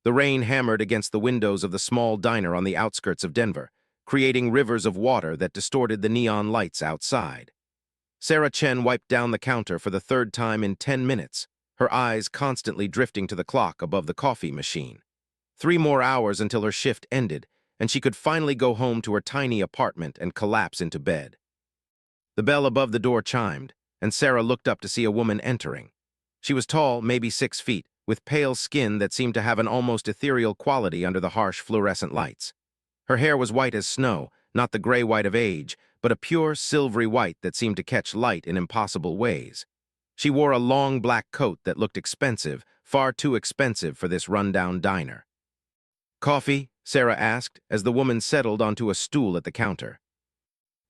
The rain hammered against the windows of the small diner on the outskirts of Denver, creating rivers of water that distorted the neon lights outside. Sarah Chen wiped down the counter for the third time in 10 minutes, her eyes constantly drifting to the clock above the coffee machine. 3 more hours until her shift ended, and she could finally go home to her tiny apartment and collapse into bed. The bell above the door chimed, and Sarah looked up to see a woman entering. She was tall, maybe 6 feet, with pale skin that seemed to have an almost ethereal quality under the harsh fluorescent lights. Her hair was white as snow, not the gray white of age, but a pure, silvery white that seemed to catch light in impossible ways. She wore a long black coat that looked expensive, far too expensive for this rundown diner. "Coffee?" Sarah asked, as the woman settled onto a stool at the counter.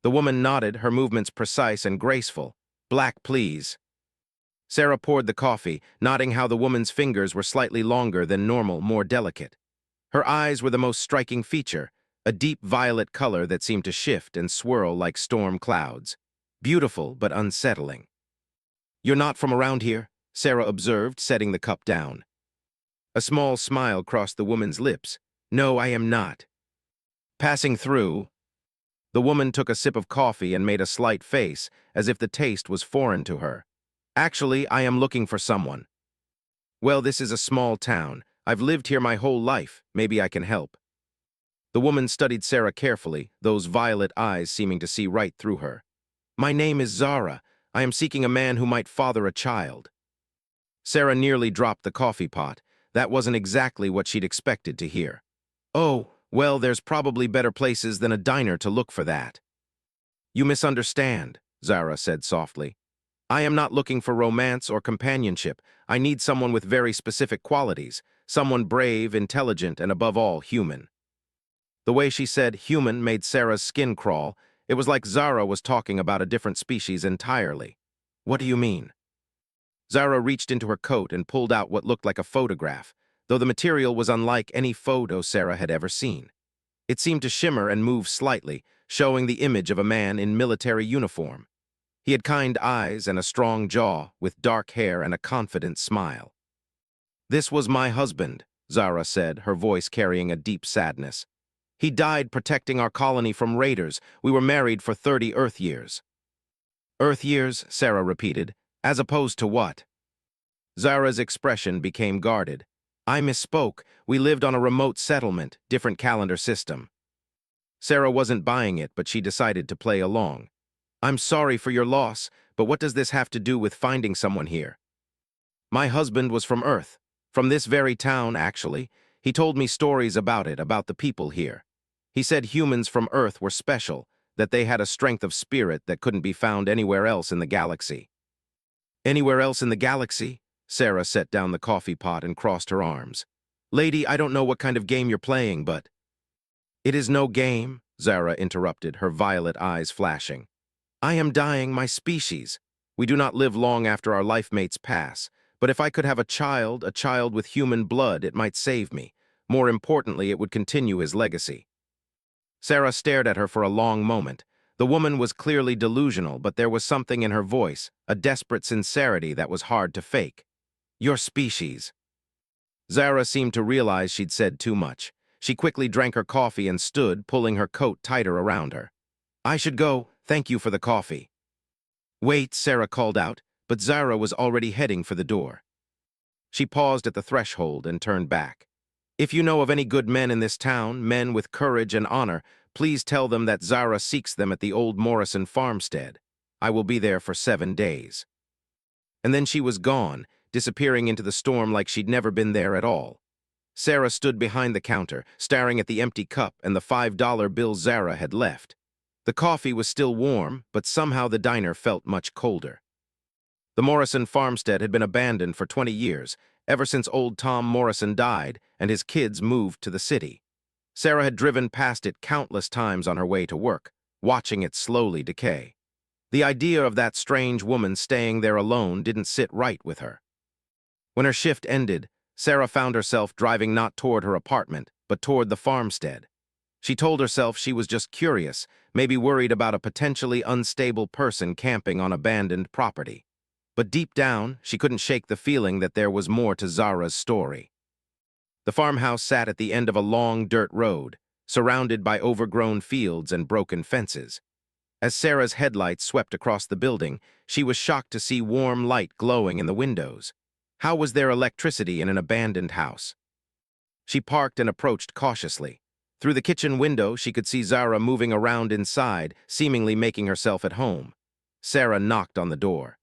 The woman nodded, her movements precise and graceful. "Black, please." Sarah poured the coffee, noting how the woman's fingers were slightly longer than normal, more delicate. Her eyes were the most striking feature, a deep violet color that seemed to shift and swirl like storm clouds. Beautiful, but unsettling. "You're not from around here?" Sarah observed, setting the cup down. A small smile crossed the woman's lips. "No, I am not." Passing through, the woman took a sip of coffee and made a slight face, as if the taste was foreign to her. "Actually, I am looking for someone." "Well, this is a small town. I've lived here my whole life. Maybe I can help." The woman studied Sarah carefully, those violet eyes seeming to see right through her. "My name is Zara. I am seeking a man who might father a child." Sarah nearly dropped the coffee pot. That wasn't exactly what she'd expected to hear. "Oh, well, there's probably better places than a diner to look for that." "You misunderstand," Zara said softly. "I am not looking for romance or companionship. I need someone with very specific qualities, someone brave, intelligent, and above all, human." The way she said human made Sarah's skin crawl. It was like Zara was talking about a different species entirely. "What do you mean?" Zara reached into her coat and pulled out what looked like a photograph, though the material was unlike any photo Sarah had ever seen. It seemed to shimmer and move slightly, showing the image of a man in military uniform. He had kind eyes and a strong jaw, with dark hair and a confident smile. "This was my husband," Zara said, her voice carrying a deep sadness. "He died protecting our colony from raiders. We were married for 30 Earth years." "Earth years," Sarah repeated. "As opposed to what?" Zara's expression became guarded. "I misspoke. We lived on a remote settlement, different calendar system." Sarah wasn't buying it, but she decided to play along. "I'm sorry for your loss, but what does this have to do with finding someone here?" "My husband was from Earth. From this very town, actually. He told me stories about it, about the people here. He said humans from Earth were special, that they had a strength of spirit that couldn't be found anywhere else in the galaxy." "Anywhere else in the galaxy?" Sarah set down the coffee pot and crossed her arms. "Lady, I don't know what kind of game you're playing, but—" "It is no game," Zara interrupted, her violet eyes flashing. "I am dying, my species. We do not live long after our life mates pass, but if I could have a child with human blood, it might save me. More importantly, it would continue his legacy." Sarah stared at her for a long moment. The woman was clearly delusional, but there was something in her voice, a desperate sincerity that was hard to fake. "Your species." Zara seemed to realize she'd said too much. She quickly drank her coffee and stood, pulling her coat tighter around her. "I should go. Thank you for the coffee." "Wait," Sarah called out, but Zara was already heading for the door. She paused at the threshold and turned back. "If you know of any good men in this town, men with courage and honor, please tell them that Zara seeks them at the old Morrison farmstead. I will be there for 7 days." And then she was gone, disappearing into the storm like she'd never been there at all. Sarah stood behind the counter, staring at the empty cup and the $5 bill Zara had left. The coffee was still warm, but somehow the diner felt much colder. The Morrison farmstead had been abandoned for 20 years, ever since old Tom Morrison died and his kids moved to the city. Sarah had driven past it countless times on her way to work, watching it slowly decay. The idea of that strange woman staying there alone didn't sit right with her. When her shift ended, Sarah found herself driving not toward her apartment, but toward the farmstead. She told herself she was just curious, maybe worried about a potentially unstable person camping on abandoned property. But deep down, she couldn't shake the feeling that there was more to Zara's story. The farmhouse sat at the end of a long dirt road, surrounded by overgrown fields and broken fences. As Sarah's headlights swept across the building, she was shocked to see warm light glowing in the windows. How was there electricity in an abandoned house? She parked and approached cautiously. Through the kitchen window, she could see Zara moving around inside, seemingly making herself at home. Sarah knocked on the door.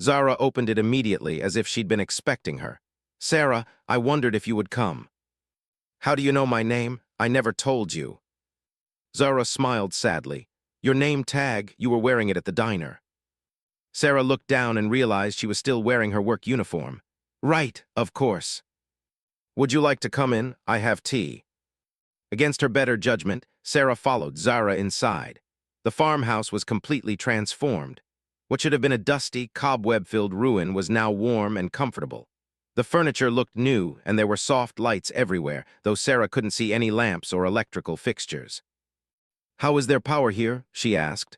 Zara opened it immediately, as if she'd been expecting her. "Sarah, I wondered if you would come." "How do you know my name? I never told you." Zara smiled sadly. "Your name tag, you were wearing it at the diner." Sarah looked down and realized she was still wearing her work uniform. "Right, of course." "Would you like to come in? I have tea." Against her better judgment, Sarah followed Zara inside. The farmhouse was completely transformed. What should have been a dusty, cobweb-filled ruin was now warm and comfortable. The furniture looked new, and there were soft lights everywhere, though Sarah couldn't see any lamps or electrical fixtures. "How is there power here?" she asked.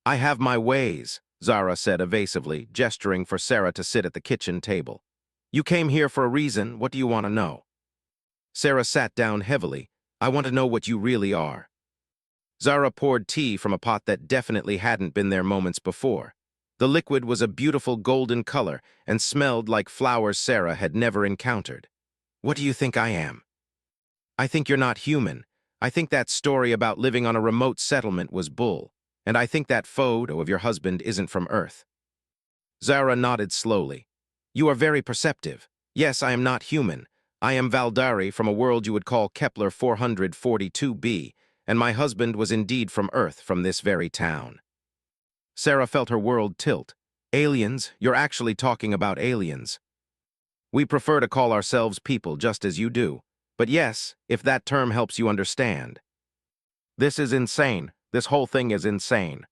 "I have my ways," Zara said evasively, gesturing for Sarah to sit at the kitchen table. "You came here for a reason. What do you want to know?" Sarah sat down heavily. "I want to know what you really are." Zara poured tea from a pot that definitely hadn't been there moments before. The liquid was a beautiful golden color and smelled like flowers Sarah had never encountered. "What do you think I am?" "I think you're not human. I think that story about living on a remote settlement was bull. And I think that photo of your husband isn't from Earth." Zara nodded slowly. "You are very perceptive. Yes, I am not human. I am Valdari from a world you would call Kepler 442b, and my husband was indeed from Earth, from this very town." Sarah felt her world tilt. "Aliens? You're actually talking about aliens." "We prefer to call ourselves people, just as you do. But yes, if that term helps you understand." "This is insane. This whole thing is insane."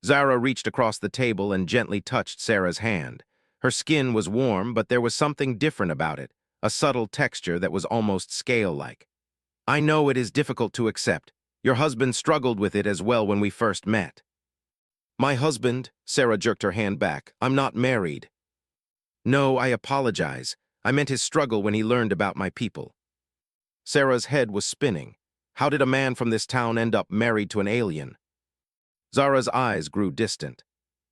Zara reached across the table and gently touched Sarah's hand. Her skin was warm, but there was something different about it, a subtle texture that was almost scale-like. "I know it is difficult to accept. Your husband struggled with it as well when we first met." "My husband," Sarah jerked her hand back, "I'm not married." "No, I apologize. I meant his struggle when he learned about my people." Sarah's head was spinning. How did a man from this town end up married to an alien? Zara's eyes grew distant.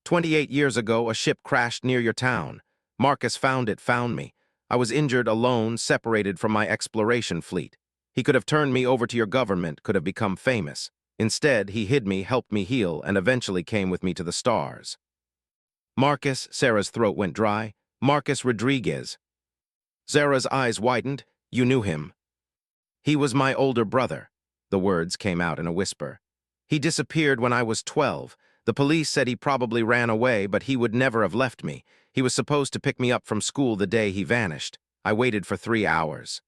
28 years ago, a ship crashed near your town. Marcus found me. I was injured, alone, separated from my exploration fleet. He could have turned me over to your government, could have become famous. Instead, he hid me, helped me heal, and eventually came with me to the stars. Marcus, Sarah's throat went dry. Marcus Rodriguez. Zara's eyes widened. You knew him. He was my older brother. The words came out in a whisper. He disappeared when I was 12. The police said he probably ran away, but he would never have left me. He was supposed to pick me up from school the day he vanished. I waited for 3 hours.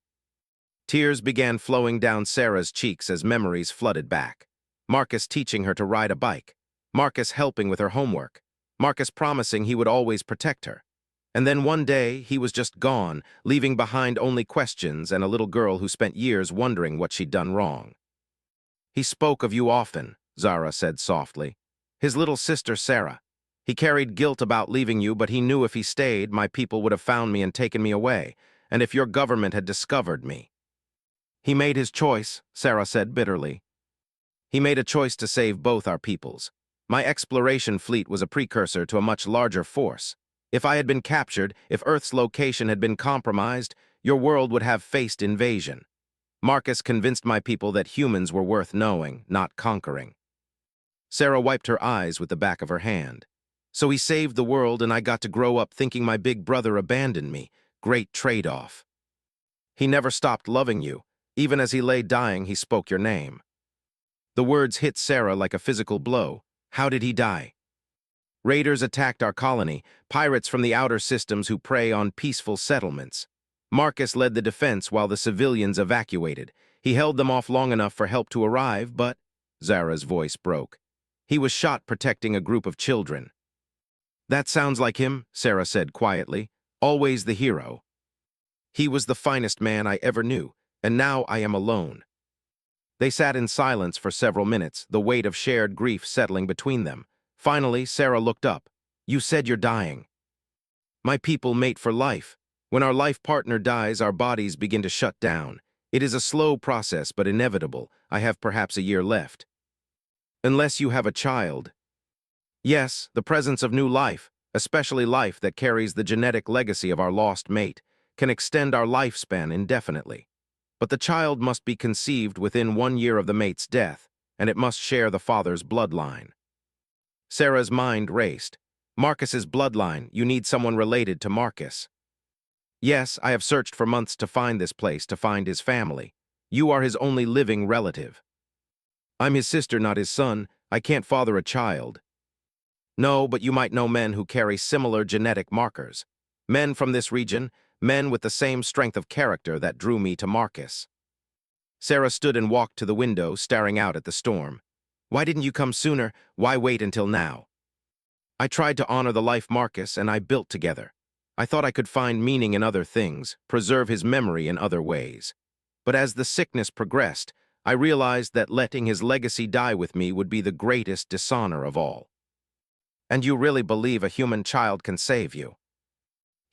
Tears began flowing down Sarah's cheeks as memories flooded back. Marcus teaching her to ride a bike. Marcus helping with her homework. Marcus promising he would always protect her. And then one day, he was just gone, leaving behind only questions and a little girl who spent years wondering what she'd done wrong. He spoke of you often, Zara said softly. His little sister, Sarah. He carried guilt about leaving you, but he knew if he stayed, my people would have found me and taken me away, and if your government had discovered me. He made his choice, Sarah said bitterly. He made a choice to save both our peoples. My exploration fleet was a precursor to a much larger force. If I had been captured, if Earth's location had been compromised, your world would have faced invasion. Marcus convinced my people that humans were worth knowing, not conquering. Sarah wiped her eyes with the back of her hand. So he saved the world and I got to grow up thinking my big brother abandoned me. Great trade-off. He never stopped loving you. Even as he lay dying, he spoke your name. The words hit Sarah like a physical blow. How did he die? Raiders attacked our colony, pirates from the outer systems who prey on peaceful settlements. Marcus led the defense while the civilians evacuated. He held them off long enough for help to arrive, but... Zara's voice broke. He was shot protecting a group of children. That sounds like him, Sarah said quietly. Always the hero. He was the finest man I ever knew, and now I am alone. They sat in silence for several minutes, the weight of shared grief settling between them. Finally, Sarah looked up. You said you're dying. My people mate for life. When our life partner dies, our bodies begin to shut down. It is a slow process, but inevitable. I have perhaps a year left. Unless you have a child. Yes, the presence of new life, especially life that carries the genetic legacy of our lost mate, can extend our lifespan indefinitely. But the child must be conceived within 1 year of the mate's death, and it must share the father's bloodline. Sarah's mind raced. Marcus's bloodline, you need someone related to Marcus. Yes, I have searched for months to find this place, to find his family. You are his only living relative. I'm his sister, not his son. I can't father a child. No, but you might know men who carry similar genetic markers. Men from this region, men with the same strength of character that drew me to Marcus. Sarah stood and walked to the window, staring out at the storm. Why didn't you come sooner? Why wait until now? I tried to honor the life Marcus and I built together. I thought I could find meaning in other things, preserve his memory in other ways. But as the sickness progressed, I realized that letting his legacy die with me would be the greatest dishonor of all. And you really believe a human child can save you?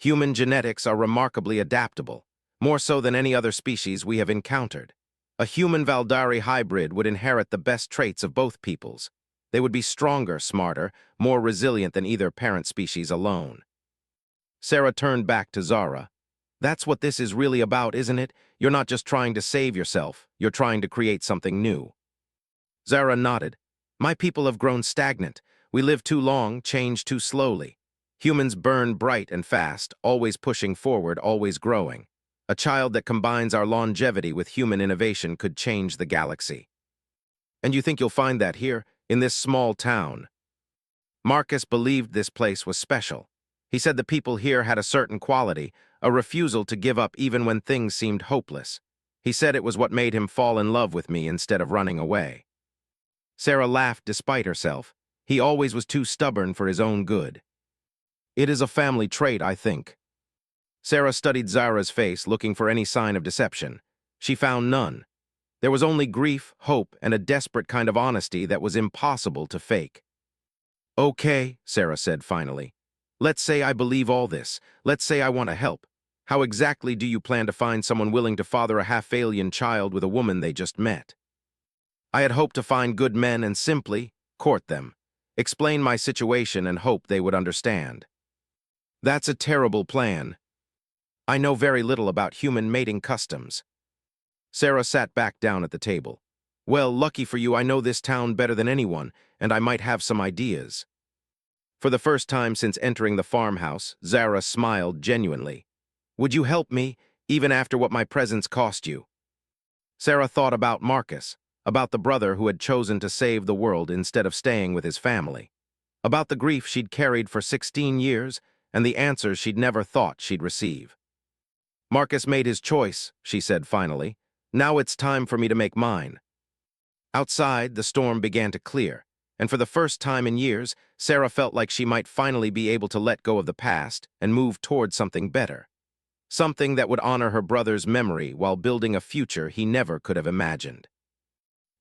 Human genetics are remarkably adaptable, more so than any other species we have encountered. A human Valdari hybrid would inherit the best traits of both peoples. They would be stronger, smarter, more resilient than either parent species alone. Sarah turned back to Zara. That's what this is really about, isn't it? You're not just trying to save yourself, you're trying to create something new. Zara nodded. My people have grown stagnant. We live too long, change too slowly. Humans burn bright and fast, always pushing forward, always growing. A child that combines our longevity with human innovation could change the galaxy. And you think you'll find that here, in this small town? Marcus believed this place was special. He said the people here had a certain quality, a refusal to give up even when things seemed hopeless. He said it was what made him fall in love with me instead of running away. Sarah laughed despite herself. He always was too stubborn for his own good. It is a family trait, I think. Sarah studied Zara's face, looking for any sign of deception. She found none. There was only grief, hope, and a desperate kind of honesty that was impossible to fake. Okay, Sarah said finally. Let's say I believe all this. Let's say I want to help. How exactly do you plan to find someone willing to father a half-alien child with a woman they just met? I had hoped to find good men and simply court them, explain my situation and hope they would understand. That's a terrible plan. I know very little about human mating customs. Sarah sat back down at the table. Well, lucky for you, I know this town better than anyone, and I might have some ideas. For the first time since entering the farmhouse, Zara smiled genuinely. Would you help me, even after what my presence cost you? Sarah thought about Marcus, about the brother who had chosen to save the world instead of staying with his family, about the grief she'd carried for 16 years and the answers she'd never thought she'd receive. Marcus made his choice, she said finally. Now it's time for me to make mine. Outside, the storm began to clear, and for the first time in years, Sarah felt like she might finally be able to let go of the past and move toward something better. Something that would honor her brother's memory while building a future he never could have imagined.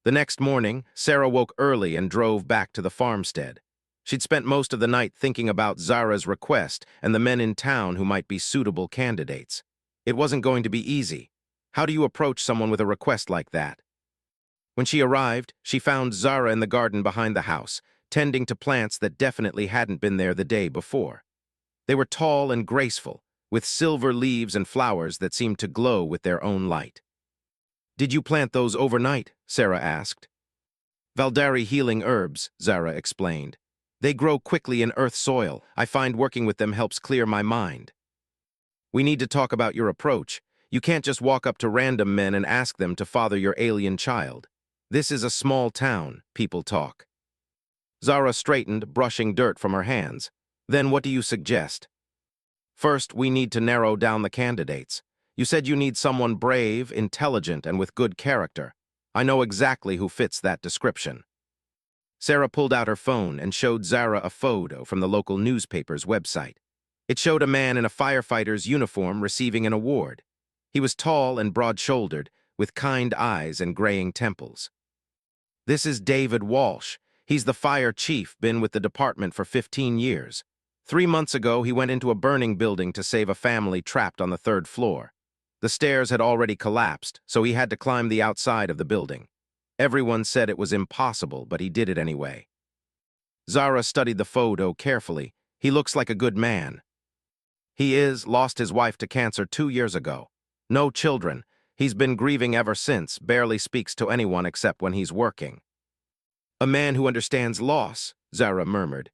The next morning, Sarah woke early and drove back to the farmstead. She'd spent most of the night thinking about Zara's request and the men in town who might be suitable candidates. It wasn't going to be easy. How do you approach someone with a request like that? When she arrived, she found Zara in the garden behind the house, tending to plants that definitely hadn't been there the day before. They were tall and graceful, with silver leaves and flowers that seemed to glow with their own light. Did you plant those overnight? Sarah asked. Valdari healing herbs, Zara explained. They grow quickly in earth soil. I find working with them helps clear my mind. We need to talk about your approach. You can't just walk up to random men and ask them to father your alien child. This is a small town, people talk. Zara straightened, brushing dirt from her hands. Then what do you suggest? First, we need to narrow down the candidates. You said you need someone brave, intelligent, and with good character. I know exactly who fits that description. Sarah pulled out her phone and showed Zara a photo from the local newspaper's website. It showed a man in a firefighter's uniform receiving an award. He was tall and broad-shouldered, with kind eyes and graying temples. This is David Walsh. He's the fire chief, been with the department for 15 years. 3 months ago, he went into a burning building to save a family trapped on the third floor. The stairs had already collapsed, so he had to climb the outside of the building. Everyone said it was impossible, but he did it anyway. Zara studied the photo carefully. He looks like a good man. Lost his wife to cancer 2 years ago. No children. He's been grieving ever since, barely speaks to anyone except when he's working. A man who understands loss, Zara murmured.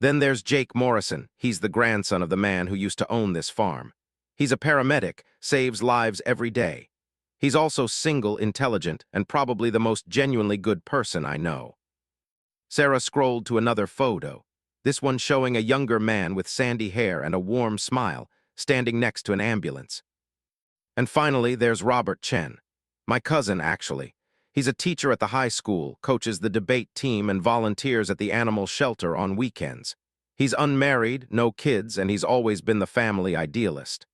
Then there's Jake Morrison. He's the grandson of the man who used to own this farm. He's a paramedic, saves lives every day. He's also single, intelligent, and probably the most genuinely good person I know. Sarah scrolled to another photo, this one showing a younger man with sandy hair and a warm smile, standing next to an ambulance. And finally, there's Robert Chen. My cousin, actually. He's a teacher at the high school, coaches the debate team, and volunteers at the animal shelter on weekends. He's unmarried, no kids, and he's always been the family idealist.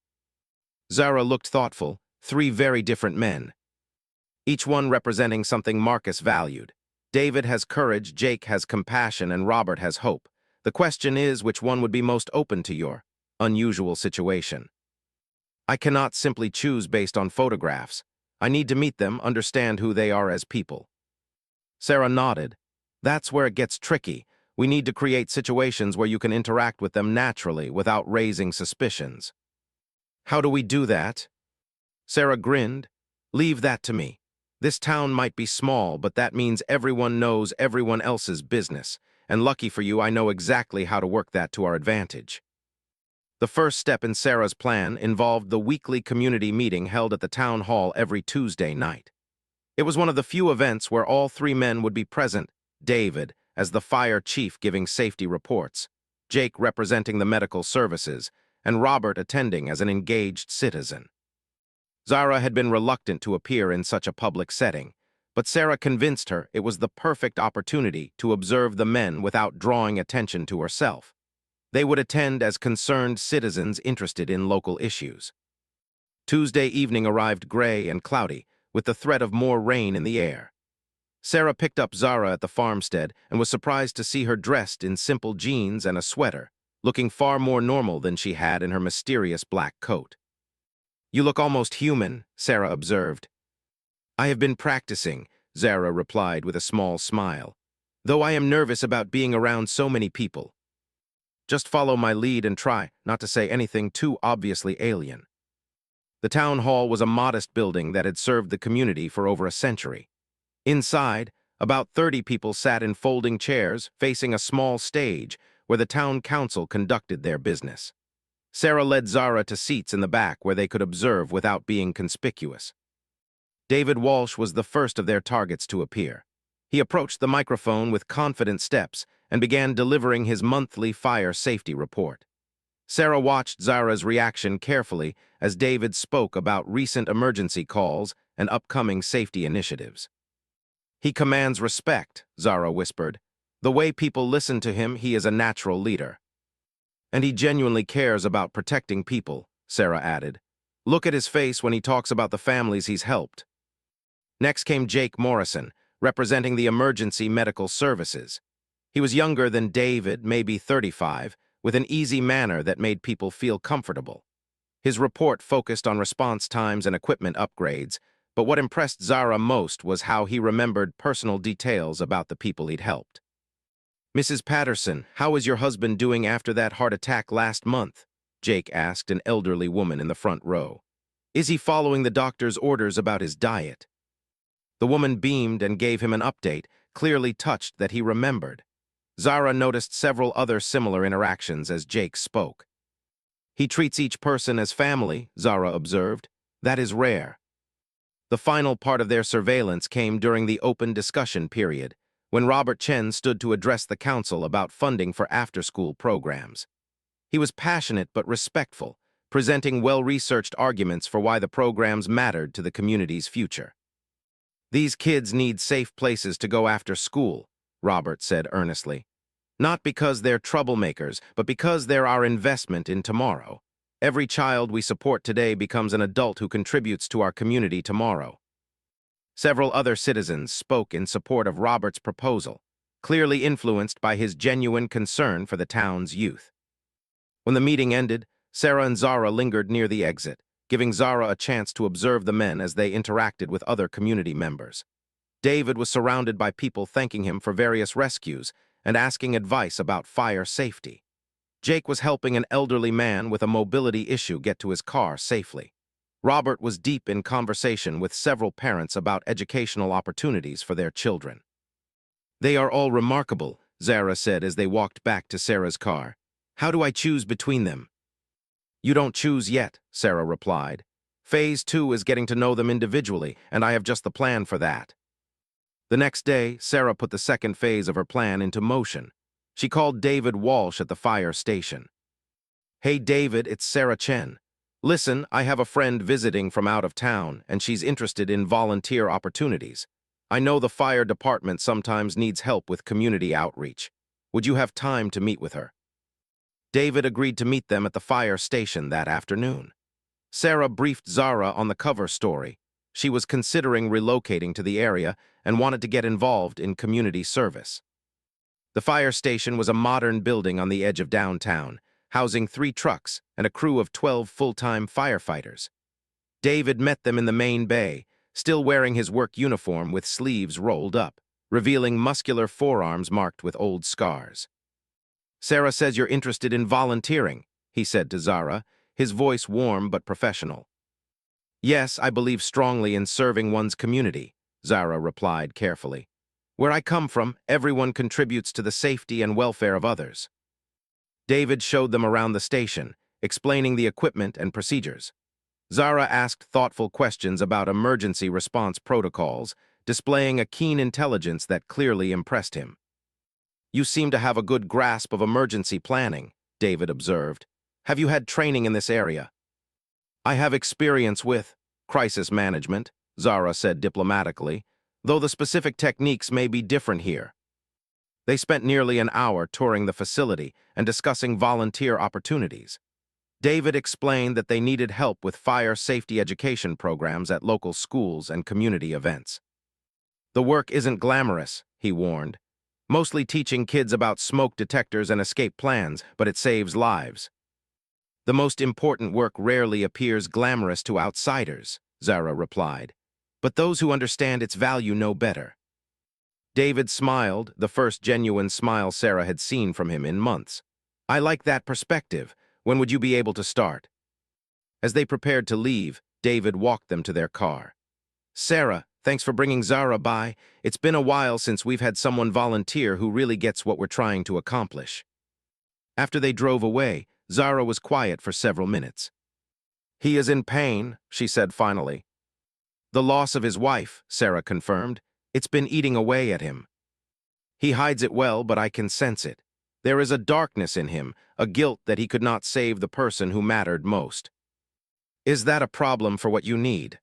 Zara looked thoughtful, 3 very different men, each one representing something Marcus valued. David has courage, Jake has compassion, and Robert has hope. The question is, which one would be most open to your unusual situation? I cannot simply choose based on photographs. I need to meet them, understand who they are as people. Sarah nodded. That's where it gets tricky. We need to create situations where you can interact with them naturally without raising suspicions. How do we do that? Sarah grinned. Leave that to me. This town might be small, but that means everyone knows everyone else's business. And lucky for you, I know exactly how to work that to our advantage. The first step in Sarah's plan involved the weekly community meeting held at the town hall every Tuesday night. It was one of the few events where all 3 men would be present, David as the fire chief giving safety reports, Jake representing the medical services, and Robert attending as an engaged citizen. Zara had been reluctant to appear in such a public setting, but Sarah convinced her it was the perfect opportunity to observe the men without drawing attention to herself. They would attend as concerned citizens interested in local issues. Tuesday evening arrived gray and cloudy, with the threat of more rain in the air. Sarah picked up Zara at the farmstead and was surprised to see her dressed in simple jeans and a sweater, looking far more normal than she had in her mysterious black coat. You look almost human, Sarah observed. I have been practicing, Zara replied with a small smile, though I am nervous about being around so many people. Just follow my lead and try not to say anything too obviously alien. The town hall was a modest building that had served the community for over a century. Inside, about 30 people sat in folding chairs facing a small stage where the town council conducted their business. Sarah led Zara to seats in the back where they could observe without being conspicuous. David Walsh was the first of their targets to appear. He approached the microphone with confident steps and began delivering his monthly fire safety report. Sarah watched Zara's reaction carefully as David spoke about recent emergency calls and upcoming safety initiatives. He commands respect, Zara whispered. The way people listen to him, he is a natural leader. And he genuinely cares about protecting people, Sarah added. Look at his face when he talks about the families he's helped. Next came Jake Morrison, representing the emergency medical services. He was younger than David, maybe 35, with an easy manner that made people feel comfortable. His report focused on response times and equipment upgrades, but what impressed Zara most was how he remembered personal details about the people he'd helped. Mrs. Patterson, how is your husband doing after that heart attack last month? Jake asked an elderly woman in the front row. Is he following the doctor's orders about his diet? The woman beamed and gave him an update, clearly touched that he remembered. Zara noticed several other similar interactions as Jake spoke. He treats each person as family, Zara observed. That is rare. The final part of their surveillance came during the open discussion period, when Robert Chen stood to address the council about funding for after-school programs. He was passionate but respectful, presenting well-researched arguments for why the programs mattered to the community's future. These kids need safe places to go after school, Robert said earnestly. Not because they're troublemakers, but because they're our investment in tomorrow. Every child we support today becomes an adult who contributes to our community tomorrow. Several other citizens spoke in support of Robert's proposal, clearly influenced by his genuine concern for the town's youth. When the meeting ended, Sarah and Zara lingered near the exit, giving Zara a chance to observe the men as they interacted with other community members. David was surrounded by people thanking him for various rescues and asking advice about fire safety. Jake was helping an elderly man with a mobility issue get to his car safely. Robert was deep in conversation with several parents about educational opportunities for their children. "They are all remarkable," Zara said as they walked back to Sarah's car. "How do I choose between them?" "You don't choose yet," Sarah replied. "Phase 2 is getting to know them individually, and I have just the plan for that." The next day, Sarah put the second phase of her plan into motion. She called David Walsh at the fire station. "Hey David, it's Sarah Chen. Listen, I have a friend visiting from out of town, and she's interested in volunteer opportunities. I know the fire department sometimes needs help with community outreach. Would you have time to meet with her?" David agreed to meet them at the fire station that afternoon. Sarah briefed Zara on the cover story. She was considering relocating to the area and wanted to get involved in community service. The fire station was a modern building on the edge of downtown, housing 3 trucks and a crew of 12 full-time firefighters. David met them in the main bay, still wearing his work uniform with sleeves rolled up, revealing muscular forearms marked with old scars. "Sarah says you're interested in volunteering," he said to Zara, his voice warm but professional. "Yes, I believe strongly in serving one's community," Zara replied carefully. "Where I come from, everyone contributes to the safety and welfare of others." David showed them around the station, explaining the equipment and procedures. Zara asked thoughtful questions about emergency response protocols, displaying a keen intelligence that clearly impressed him. "You seem to have a good grasp of emergency planning," David observed. "Have you had training in this area?" "I have experience with crisis management," Zara said diplomatically, "though the specific techniques may be different here." They spent nearly an hour touring the facility and discussing volunteer opportunities. David explained that they needed help with fire safety education programs at local schools and community events. "The work isn't glamorous," he warned. "Mostly teaching kids about smoke detectors and escape plans, but it saves lives." "The most important work rarely appears glamorous to outsiders," Zara replied. "But those who understand its value know better." David smiled, the first genuine smile Sarah had seen from him in months. "I like that perspective. When would you be able to start?" As they prepared to leave, David walked them to their car. "Sarah, thanks for bringing Zara by. It's been a while since we've had someone volunteer who really gets what we're trying to accomplish." After they drove away, Zara was quiet for several minutes. "He is in pain," she said finally. "The loss of his wife," Sarah confirmed. "It's been eating away at him. He hides it well, but I can sense it. There is a darkness in him, a guilt that he could not save the person who mattered most." "Is that a problem for what you need?"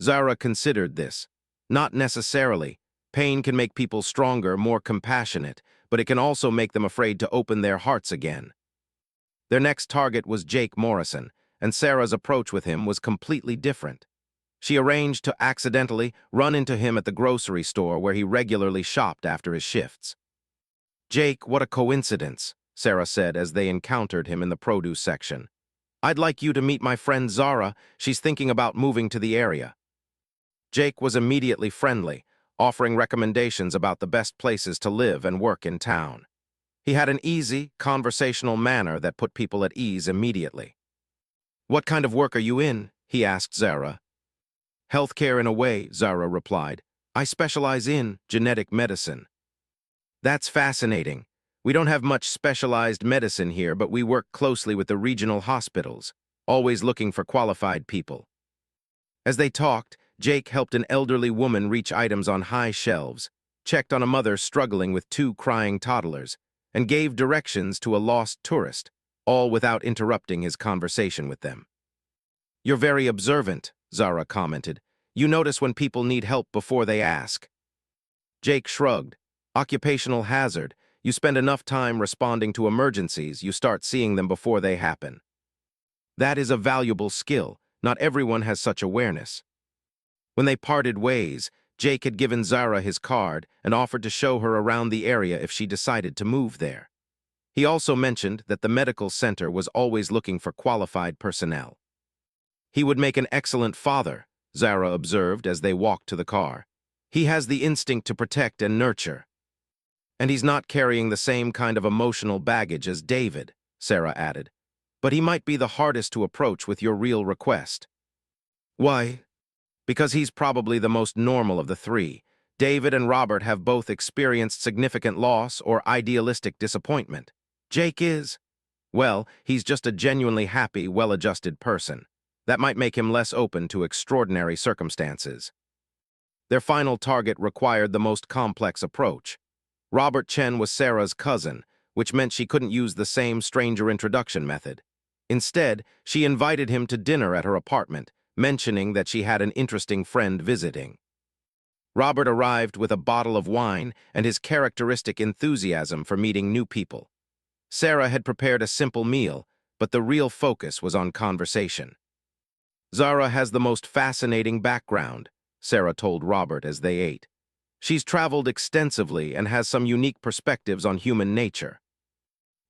Zara considered this. "Not necessarily. Pain can make people stronger, more compassionate, but it can also make them afraid to open their hearts again." Their next target was Jake Morrison, and Sarah's approach with him was completely different. She arranged to accidentally run into him at the grocery store where he regularly shopped after his shifts. "Jake, what a coincidence," Sarah said as they encountered him in the produce section. "I'd like you to meet my friend Zara. She's thinking about moving to the area." Jake was immediately friendly, offering recommendations about the best places to live and work in town. He had an easy, conversational manner that put people at ease immediately. "What kind of work are you in?" he asked Zara. "Healthcare in a way," Zara replied. "I specialize in genetic medicine." "That's fascinating. We don't have much specialized medicine here, but we work closely with the regional hospitals, always looking for qualified people." As they talked, Jake helped an elderly woman reach items on high shelves, checked on a mother struggling with 2 crying toddlers, and gave directions to a lost tourist, all without interrupting his conversation with them. "You're very observant," Zara commented. "You notice when people need help before they ask." Jake shrugged. "Occupational hazard. You spend enough time responding to emergencies, you start seeing them before they happen. That is a valuable skill. Not everyone has such awareness." When they parted ways, Jake had given Zara his card and offered to show her around the area if she decided to move there. He also mentioned that the medical center was always looking for qualified personnel. He would make an excellent father, Zara observed as they walked to the car. He has the instinct to protect and nurture. And he's not carrying the same kind of emotional baggage as David, Sarah added. But he might be the hardest to approach with your real request. Why? Because he's probably the most normal of the three. David and Robert have both experienced significant loss or idealistic disappointment. Jake is, well, he's just a genuinely happy, well-adjusted person. That might make him less open to extraordinary circumstances. Their final target required the most complex approach. Robert Chen was Sarah's cousin, which meant she couldn't use the same stranger introduction method. Instead, she invited him to dinner at her apartment, mentioning that she had an interesting friend visiting. Robert arrived with a bottle of wine and his characteristic enthusiasm for meeting new people. Sarah had prepared a simple meal, but the real focus was on conversation. Zara has the most fascinating background, Sarah told Robert as they ate. She's traveled extensively and has some unique perspectives on human nature.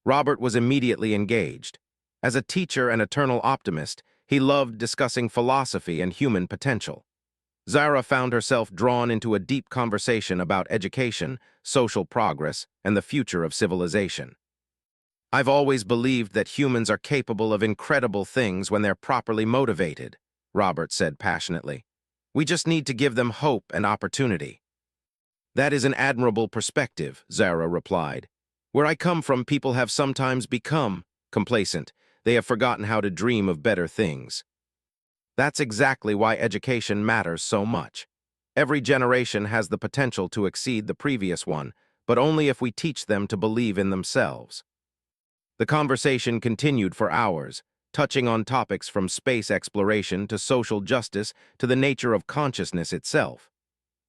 Robert was immediately engaged. As a teacher and eternal optimist, he loved discussing philosophy and human potential. Zara found herself drawn into a deep conversation about education, social progress, and the future of civilization. I've always believed that humans are capable of incredible things when they're properly motivated, Robert said passionately. We just need to give them hope and opportunity. That is an admirable perspective, Zara replied. Where I come from, people have sometimes become complacent. They have forgotten how to dream of better things. That's exactly why education matters so much. Every generation has the potential to exceed the previous one, but only if we teach them to believe in themselves. The conversation continued for hours, touching on topics from space exploration to social justice to the nature of consciousness itself.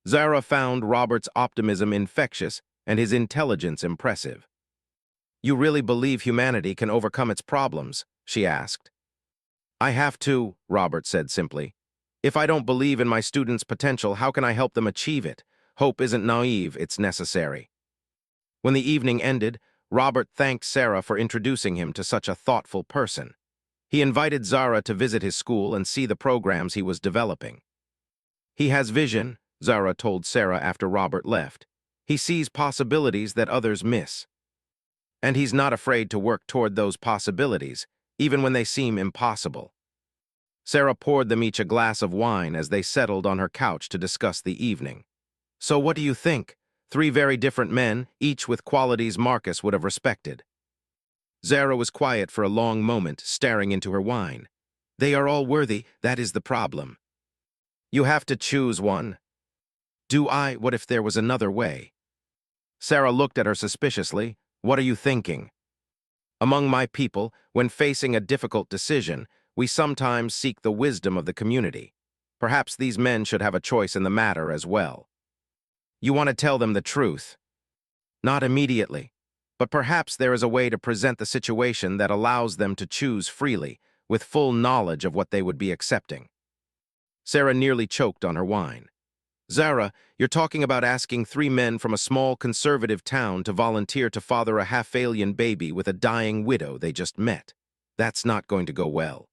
Zara found Robert's optimism infectious and his intelligence impressive. You really believe humanity can overcome its problems? She asked. I have to, Robert said simply. If I don't believe in my students' potential, how can I help them achieve it? Hope isn't naive, it's necessary. When the evening ended, Robert thanked Sarah for introducing him to such a thoughtful person. He invited Zara to visit his school and see the programs he was developing. He has vision, Zara told Sarah after Robert left. He sees possibilities that others miss. And he's not afraid to work toward those possibilities, even when they seem impossible. Sarah poured them each a glass of wine as they settled on her couch to discuss the evening. So what do you think? Three very different men, each with qualities Marcus would have respected. Zara was quiet for a long moment, staring into her wine. They are all worthy, that is the problem. You have to choose one. Do I? What if there was another way? Sarah looked at her suspiciously. What are you thinking? Among my people, when facing a difficult decision, we sometimes seek the wisdom of the community. Perhaps these men should have a choice in the matter as well. You want to tell them the truth. Not immediately, but perhaps there is a way to present the situation that allows them to choose freely, with full knowledge of what they would be accepting. Sarah nearly choked on her wine. Zara, you're talking about asking three men from a small conservative town to volunteer to father a half-alien baby with a dying widow they just met. That's not going to go well.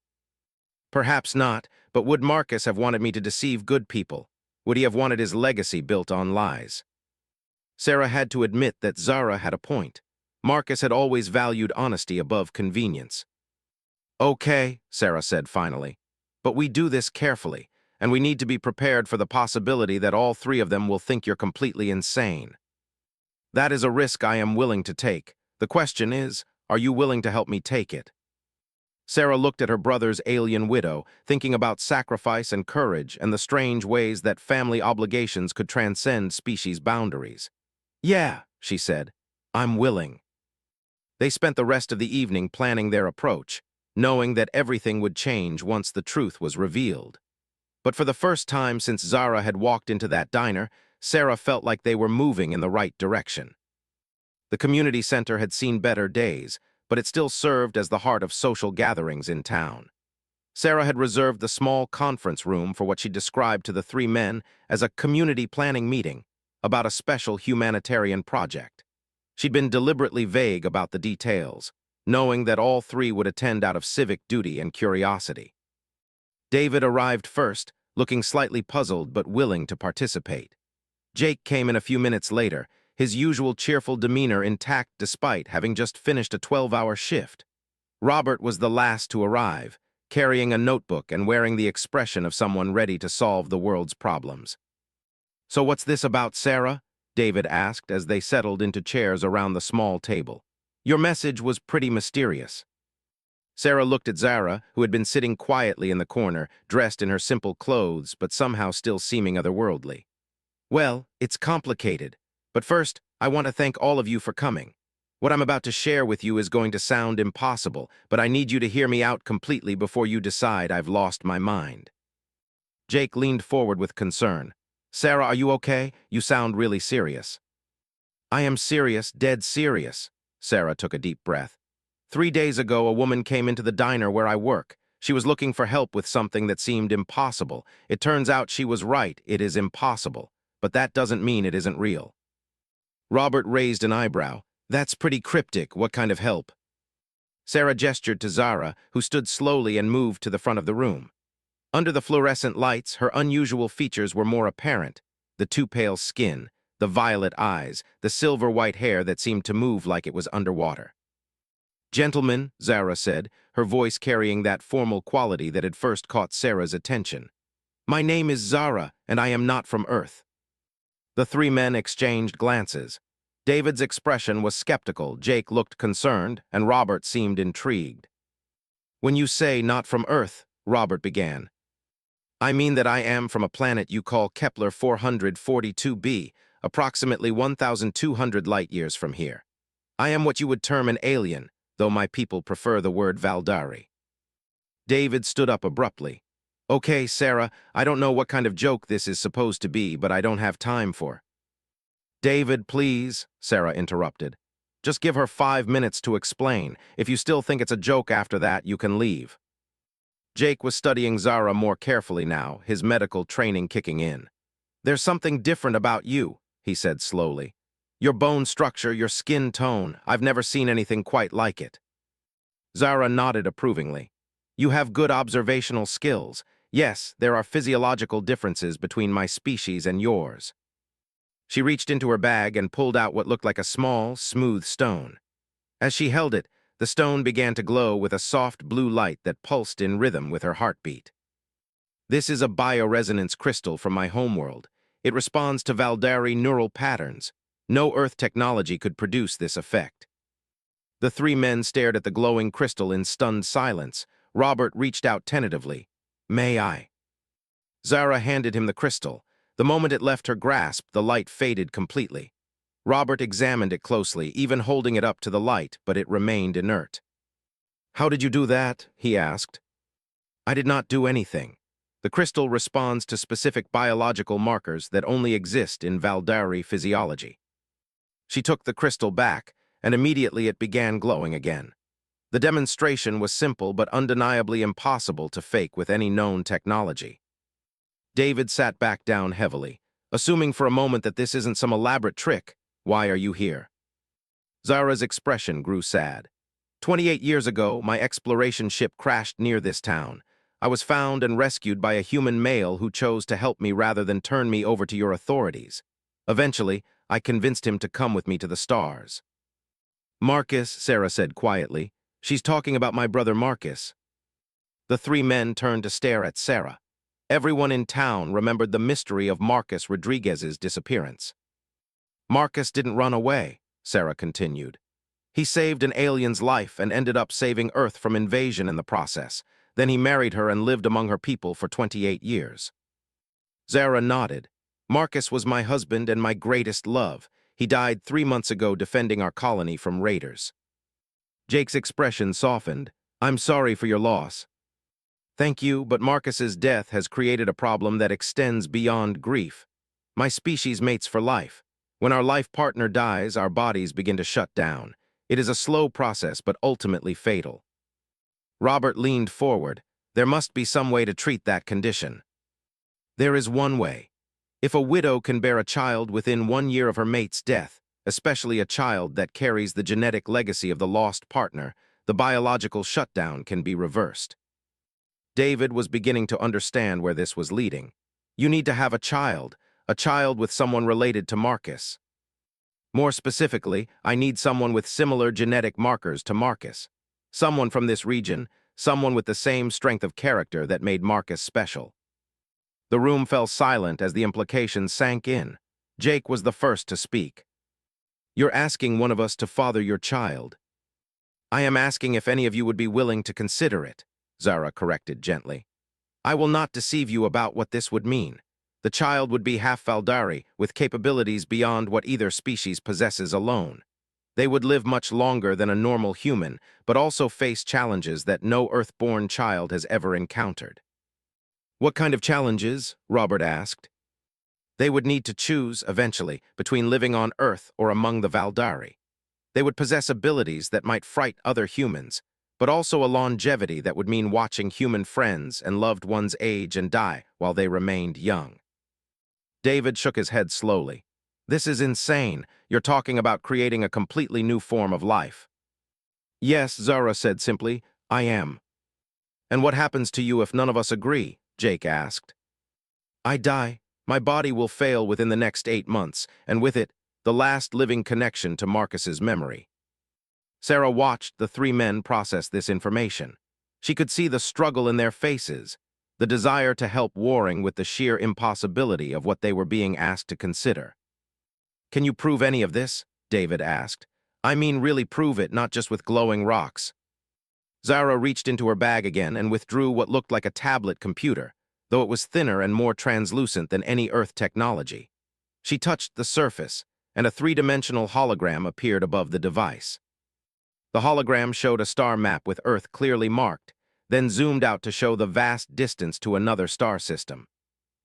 Perhaps not, but would Marcus have wanted me to deceive good people? Would he have wanted his legacy built on lies? Sarah had to admit that Zara had a point. Marcus had always valued honesty above convenience. Okay, Sarah said finally, but we do this carefully, and we need to be prepared for the possibility that all three of them will think you're completely insane. That is a risk I am willing to take. The question is, are you willing to help me take it? Sarah looked at her brother's alien widow, thinking about sacrifice and courage and the strange ways that family obligations could transcend species boundaries. Yeah, she said, I'm willing. They spent the rest of the evening planning their approach, knowing that everything would change once the truth was revealed. But for the first time since Zara had walked into that diner, Sarah felt like they were moving in the right direction. The community center had seen better days, but it still served as the heart of social gatherings in town. Sarah had reserved the small conference room for what she described to the three men as a community planning meeting about a special humanitarian project. She'd been deliberately vague about the details, knowing that all three would attend out of civic duty and curiosity. David arrived first, looking slightly puzzled but willing to participate. Jake came in a few minutes later, his usual cheerful demeanor intact despite having just finished a 12-hour shift. Robert was the last to arrive, carrying a notebook and wearing the expression of someone ready to solve the world's problems. "So what's this about, Sarah?" David asked as they settled into chairs around the small table. "Your message was pretty mysterious." Sarah looked at Zara, who had been sitting quietly in the corner, dressed in her simple clothes but somehow still seeming otherworldly. "Well, it's complicated. But first, I want to thank all of you for coming. What I'm about to share with you is going to sound impossible, but I need you to hear me out completely before you decide I've lost my mind." Jake leaned forward with concern. "Sarah, are you okay? You sound really serious." "I am serious, dead serious." Sarah took a deep breath. 3 days ago, a woman came into the diner where I work. She was looking for help with something that seemed impossible. It turns out she was right, it is impossible. But that doesn't mean it isn't real." Robert raised an eyebrow. "That's pretty cryptic. What kind of help?" Sarah gestured to Zara, who stood slowly and moved to the front of the room. Under the fluorescent lights, her unusual features were more apparent. The too pale skin, the violet eyes, the silver-white hair that seemed to move like it was underwater. "Gentlemen," Zara said, her voice carrying that formal quality that had first caught Sarah's attention. "My name is Zara, and I am not from Earth." The three men exchanged glances. David's expression was skeptical, Jake looked concerned, and Robert seemed intrigued. "When you say not from Earth," Robert began, "I mean that I am from a planet you call Kepler 442b, approximately 1,200 light-years from here. I am what you would term an alien, though my people prefer the word Valdari." David stood up abruptly. "Okay, Sarah, I don't know what kind of joke this is supposed to be, but I don't have time for—" "David, please," Sarah interrupted. "Just give her 5 minutes to explain. If you still think it's a joke after that, you can leave." Jake was studying Zara more carefully now, his medical training kicking in. "There's something different about you," he said slowly. "Your bone structure, your skin tone, I've never seen anything quite like it." Zara nodded approvingly. "You have good observational skills. Yes, there are physiological differences between my species and yours." She reached into her bag and pulled out what looked like a small, smooth stone. As she held it, the stone began to glow with a soft blue light that pulsed in rhythm with her heartbeat. "This is a bioresonance crystal from my homeworld. It responds to Valdari neural patterns. No Earth technology could produce this effect." The three men stared at the glowing crystal in stunned silence. Robert reached out tentatively. "May I?" Zara handed him the crystal. The moment it left her grasp, the light faded completely. Robert examined it closely, even holding it up to the light, but it remained inert. "How did you do that?" he asked. "I did not do anything. The crystal responds to specific biological markers that only exist in Valdari physiology." She took the crystal back, and immediately it began glowing again. The demonstration was simple but undeniably impossible to fake with any known technology. David sat back down heavily, assuming for a moment that this isn't some elaborate trick. "Why are you here?" Zara's expression grew sad. 28 years ago, my exploration ship crashed near this town. I was found and rescued by a human male who chose to help me rather than turn me over to your authorities. Eventually, I convinced him to come with me to the stars." "Marcus," Sarah said quietly. "She's talking about my brother Marcus." The three men turned to stare at Sarah. Everyone in town remembered the mystery of Marcus Rodriguez's disappearance. "Marcus didn't run away," Sarah continued. "He saved an alien's life and ended up saving Earth from invasion in the process. Then he married her and lived among her people for 28 years. Zara nodded. "Marcus was my husband and my greatest love. He died 3 months ago defending our colony from raiders." Jake's expression softened. "I'm sorry for your loss." "Thank you, but Marcus's death has created a problem that extends beyond grief. My species mates for life. When our life partner dies, our bodies begin to shut down. It is a slow process, but ultimately fatal." Robert leaned forward. "There must be some way to treat that condition." "There is one way. If a widow can bear a child within 1 year of her mate's death, especially a child that carries the genetic legacy of the lost partner. The biological shutdown can be reversed. David was beginning to understand where this was leading. You need to have a child with someone related to Marcus. More specifically, I need someone with similar genetic markers to Marcus. Someone from this region, someone with the same strength of character that made Marcus special. The room fell silent as the implications sank in. Jake was the first to speak. You're asking one of us to father your child. I am asking if any of you would be willing to consider it, Zara corrected gently. I will not deceive you about what this would mean. The child would be half Valdari, with capabilities beyond what either species possesses alone. They would live much longer than a normal human, but also face challenges that no Earth-born child has ever encountered. What kind of challenges? Robert asked. They would need to choose, eventually, between living on Earth or among the Valdari. They would possess abilities that might fright other humans, but also a longevity that would mean watching human friends and loved ones age and die while they remained young. David shook his head slowly. This is insane. You're talking about creating a completely new form of life. Yes, Zara said simply, I am. And what happens to you if none of us agree? Jake asked. I die. My body will fail within the next 8 months, and with it, the last living connection to Marcus's memory. Sarah watched the 3 men process this information. She could see the struggle in their faces, the desire to help warring with the sheer impossibility of what they were being asked to consider. Can you prove any of this? David asked. I mean really prove it, not just with glowing rocks. Zara reached into her bag again and withdrew what looked like a tablet computer, though it was thinner and more translucent than any Earth technology. She touched the surface, and a 3-dimensional hologram appeared above the device. The hologram showed a star map with Earth clearly marked, then zoomed out to show the vast distance to another star system.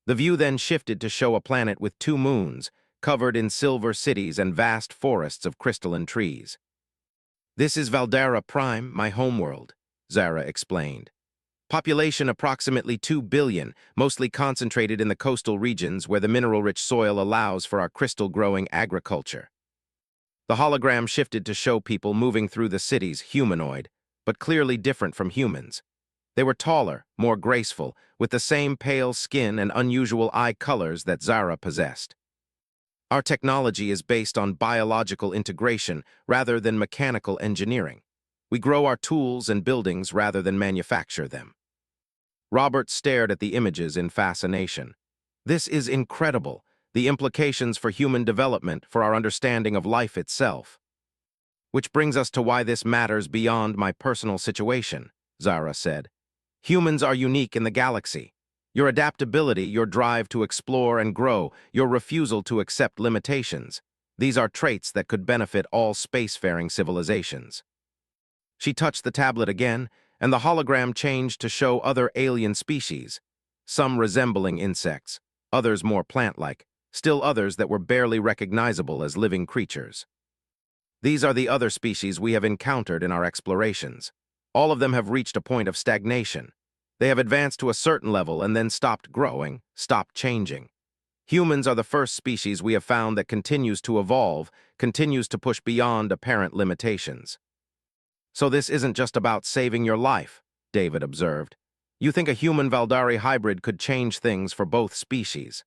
The view then shifted to show a planet with 2 moons, covered in silver cities and vast forests of crystalline trees. This is Valdara Prime, my homeworld, Zara explained. Population approximately 2 billion, mostly concentrated in the coastal regions where the mineral-rich soil allows for our crystal-growing agriculture. The hologram shifted to show people moving through the cities humanoid, but clearly different from humans. They were taller, more graceful, with the same pale skin and unusual eye colors that Zara possessed. Our technology is based on biological integration rather than mechanical engineering. We grow our tools and buildings rather than manufacture them. Robert stared at the images in fascination. This is incredible, the implications for human development, for our understanding of life itself. Which brings us to why this matters beyond my personal situation, Zara said. Humans are unique in the galaxy. Your adaptability, your drive to explore and grow, your refusal to accept limitations. These are traits that could benefit all spacefaring civilizations. She touched the tablet again, and the hologram changed to show other alien species, some resembling insects, others more plant-like, still others that were barely recognizable as living creatures. These are the other species we have encountered in our explorations. All of them have reached a point of stagnation. They have advanced to a certain level and then stopped growing, stopped changing. Humans are the first species we have found that continues to evolve, continues to push beyond apparent limitations. So this isn't just about saving your life, David observed. You think a human-Valdari hybrid could change things for both species.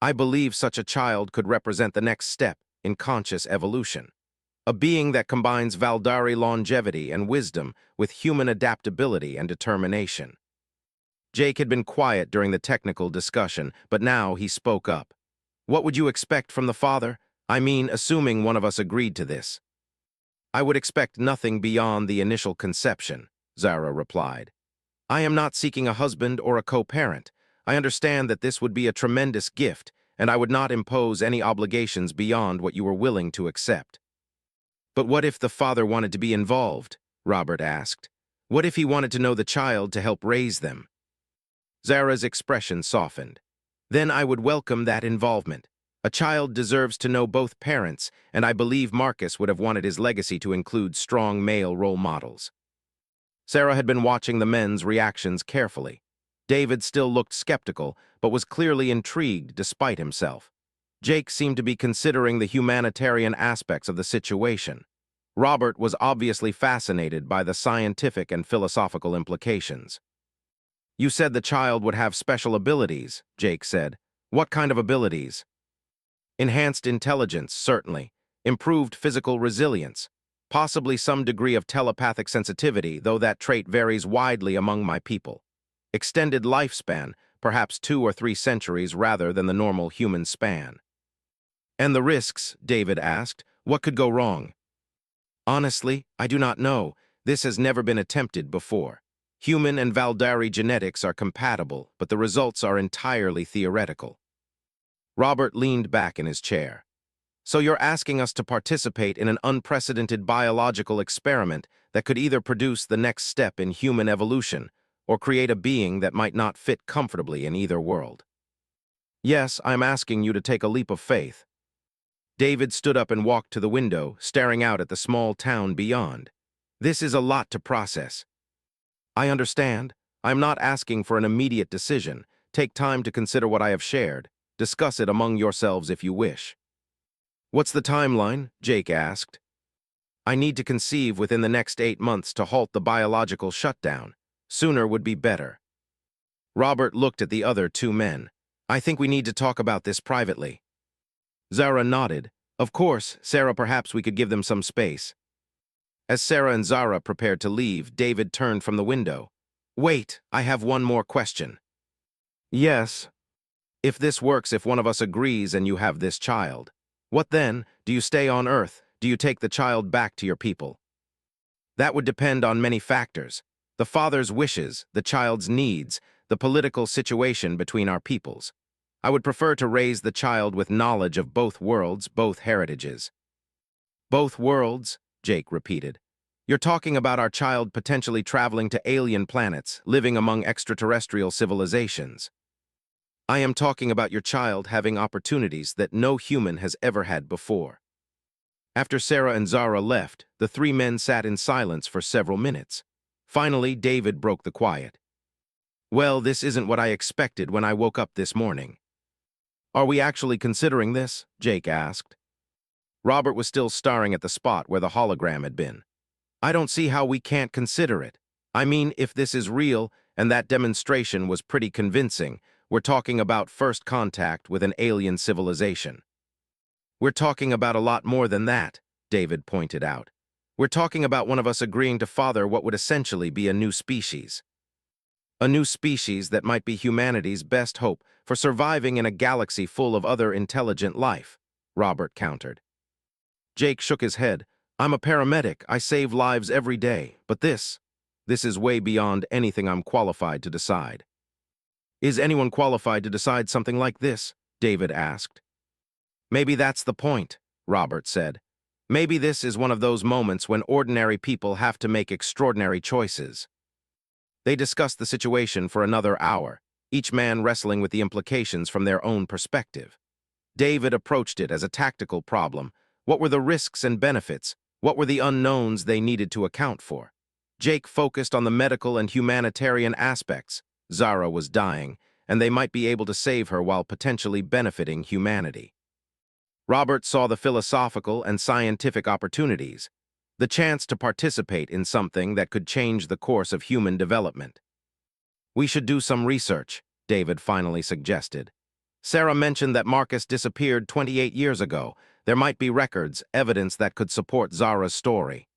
I believe such a child could represent the next step in conscious evolution. A being that combines Valdari longevity and wisdom with human adaptability and determination. Jake had been quiet during the technical discussion, but now he spoke up. What would you expect from the father? I mean, assuming one of us agreed to this. I would expect nothing beyond the initial conception, Zara replied. I am not seeking a husband or a co-parent. I understand that this would be a tremendous gift, and I would not impose any obligations beyond what you were willing to accept. But what if the father wanted to be involved? Robert asked. What if he wanted to know the child to help raise them? Zara's expression softened. Then I would welcome that involvement. A child deserves to know both parents, and I believe Marcus would have wanted his legacy to include strong male role models. Sarah had been watching the men's reactions carefully. David still looked skeptical, but was clearly intrigued despite himself. Jake seemed to be considering the humanitarian aspects of the situation. Robert was obviously fascinated by the scientific and philosophical implications. "You said the child would have special abilities," Jake said. "What kind of abilities?" "Enhanced intelligence, certainly. Improved physical resilience. Possibly some degree of telepathic sensitivity, though that trait varies widely among my people. Extended lifespan, perhaps 2 or 3 centuries rather than the normal human span." "And the risks?" David asked. "What could go wrong?" "Honestly, I do not know. This has never been attempted before. Human and Valdari genetics are compatible, but the results are entirely theoretical." Robert leaned back in his chair. "So you're asking us to participate in an unprecedented biological experiment that could either produce the next step in human evolution or create a being that might not fit comfortably in either world?" "Yes, I'm asking you to take a leap of faith." David stood up and walked to the window, staring out at the small town beyond. "This is a lot to process." "I understand. I'm not asking for an immediate decision. Take time to consider what I have shared. Discuss it among yourselves if you wish." "What's the timeline?" Jake asked. "I need to conceive within the next 8 months to halt the biological shutdown. Sooner would be better." Robert looked at the other 2 men. "I think we need to talk about this privately." Zara nodded. "Of course, Sarah, perhaps we could give them some space." As Sarah and Zara prepared to leave, David turned from the window. "Wait, I have one more question." "Yes." "If this works, if one of us agrees and you have this child, what then? Do you stay on Earth? Do you take the child back to your people?" "That would depend on many factors. The father's wishes, the child's needs, the political situation between our peoples. I would prefer to raise the child with knowledge of both worlds, both heritages." "Both worlds?" Jake repeated. "You're talking about our child potentially traveling to alien planets, living among extraterrestrial civilizations." "I am talking about your child having opportunities that no human has ever had before." After Sarah and Zara left, the 3 men sat in silence for several minutes. Finally, David broke the quiet. "Well, this isn't what I expected when I woke up this morning." "Are we actually considering this?" Jake asked. Robert was still staring at the spot where the hologram had been. "I don't see how we can't consider it. I mean, if this is real, and that demonstration was pretty convincing, we're talking about first contact with an alien civilization." "We're talking about a lot more than that," David pointed out. "We're talking about one of us agreeing to father what would essentially be a new species. A new species that might be humanity's best hope for surviving in a galaxy full of other intelligent life," Robert countered. Jake shook his head. "I'm a paramedic. I save lives every day. But this is way beyond anything I'm qualified to decide." "Is anyone qualified to decide something like this?" David asked. "Maybe that's the point," Robert said. "Maybe this is one of those moments when ordinary people have to make extraordinary choices." They discussed the situation for another hour, each man wrestling with the implications from their own perspective. David approached it as a tactical problem. What were the risks and benefits? What were the unknowns they needed to account for? Jake focused on the medical and humanitarian aspects. Zara was dying, and they might be able to save her while potentially benefiting humanity. Robert saw the philosophical and scientific opportunities, the chance to participate in something that could change the course of human development. "We should do some research," David finally suggested. "Sarah mentioned that Marcus disappeared 28 years ago. There might be records, evidence that could support Zara's story."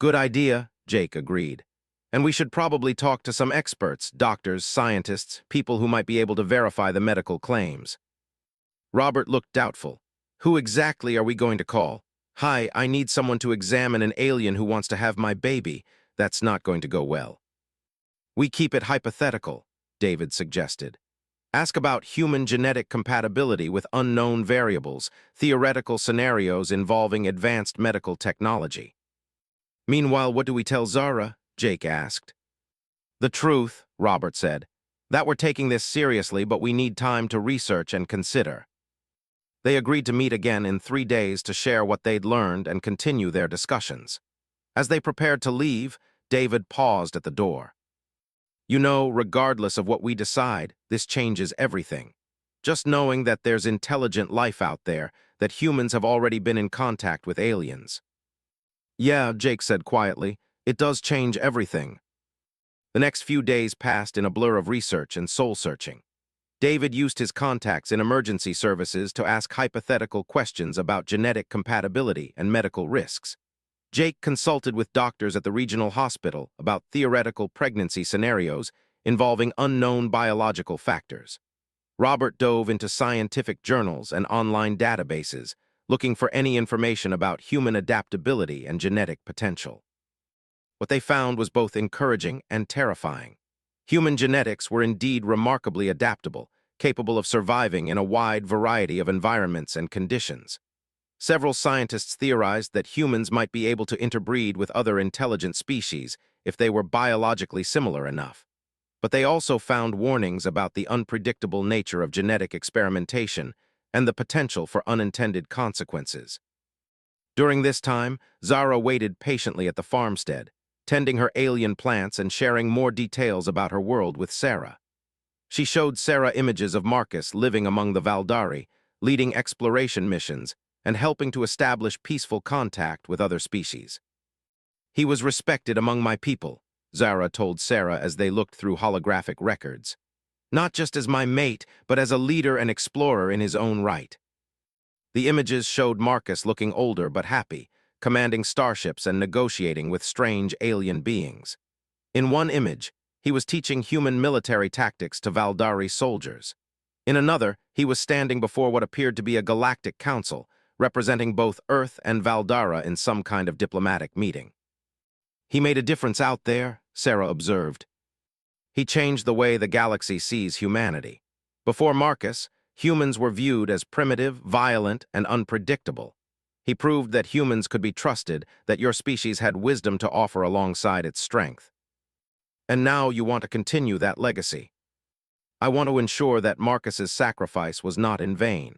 "Good idea," Jake agreed. "And we should probably talk to some experts, doctors, scientists, people who might be able to verify the medical claims." Robert looked doubtful. "Who exactly are we going to call? Hi, I need someone to examine an alien who wants to have my baby. That's not going to go well." "We keep it hypothetical," David suggested. "Ask about human genetic compatibility with unknown variables, theoretical scenarios involving advanced medical technology." "Meanwhile, what do we tell Zara?" Jake asked. "The truth," Robert said. "That we're taking this seriously, but we need time to research and consider." They agreed to meet again in 3 days to share what they'd learned and continue their discussions. As they prepared to leave, David paused at the door. "You know, regardless of what we decide, this changes everything." Just knowing that there's intelligent life out there, that humans have already been in contact with aliens. Yeah, Jake said quietly, it does change everything. The next few days passed in a blur of research and soul-searching. David used his contacts in emergency services to ask hypothetical questions about genetic compatibility and medical risks. Jake consulted with doctors at the regional hospital about theoretical pregnancy scenarios involving unknown biological factors. Robert dove into scientific journals and online databases, looking for any information about human adaptability and genetic potential. What they found was both encouraging and terrifying. Human genetics were indeed remarkably adaptable, capable of surviving in a wide variety of environments and conditions. Several scientists theorized that humans might be able to interbreed with other intelligent species if they were biologically similar enough. But they also found warnings about the unpredictable nature of genetic experimentation and the potential for unintended consequences. During this time, Zara waited patiently at the farmstead, tending her alien plants and sharing more details about her world with Sarah. She showed Sarah images of Marcus living among the Valdari, leading exploration missions, and helping to establish peaceful contact with other species. He was respected among my people, Zara told Sarah as they looked through holographic records. Not just as my mate, but as a leader and explorer in his own right. The images showed Marcus looking older but happy, commanding starships and negotiating with strange alien beings. In one image, he was teaching human military tactics to Valdari soldiers. In another, he was standing before what appeared to be a galactic council, representing both Earth and Valdara in some kind of diplomatic meeting. He made a difference out there, Sarah observed. He changed the way the galaxy sees humanity. Before Marcus, humans were viewed as primitive, violent, and unpredictable. He proved that humans could be trusted, that your species had wisdom to offer alongside its strength. And now you want to continue that legacy. I want to ensure that Marcus's sacrifice was not in vain.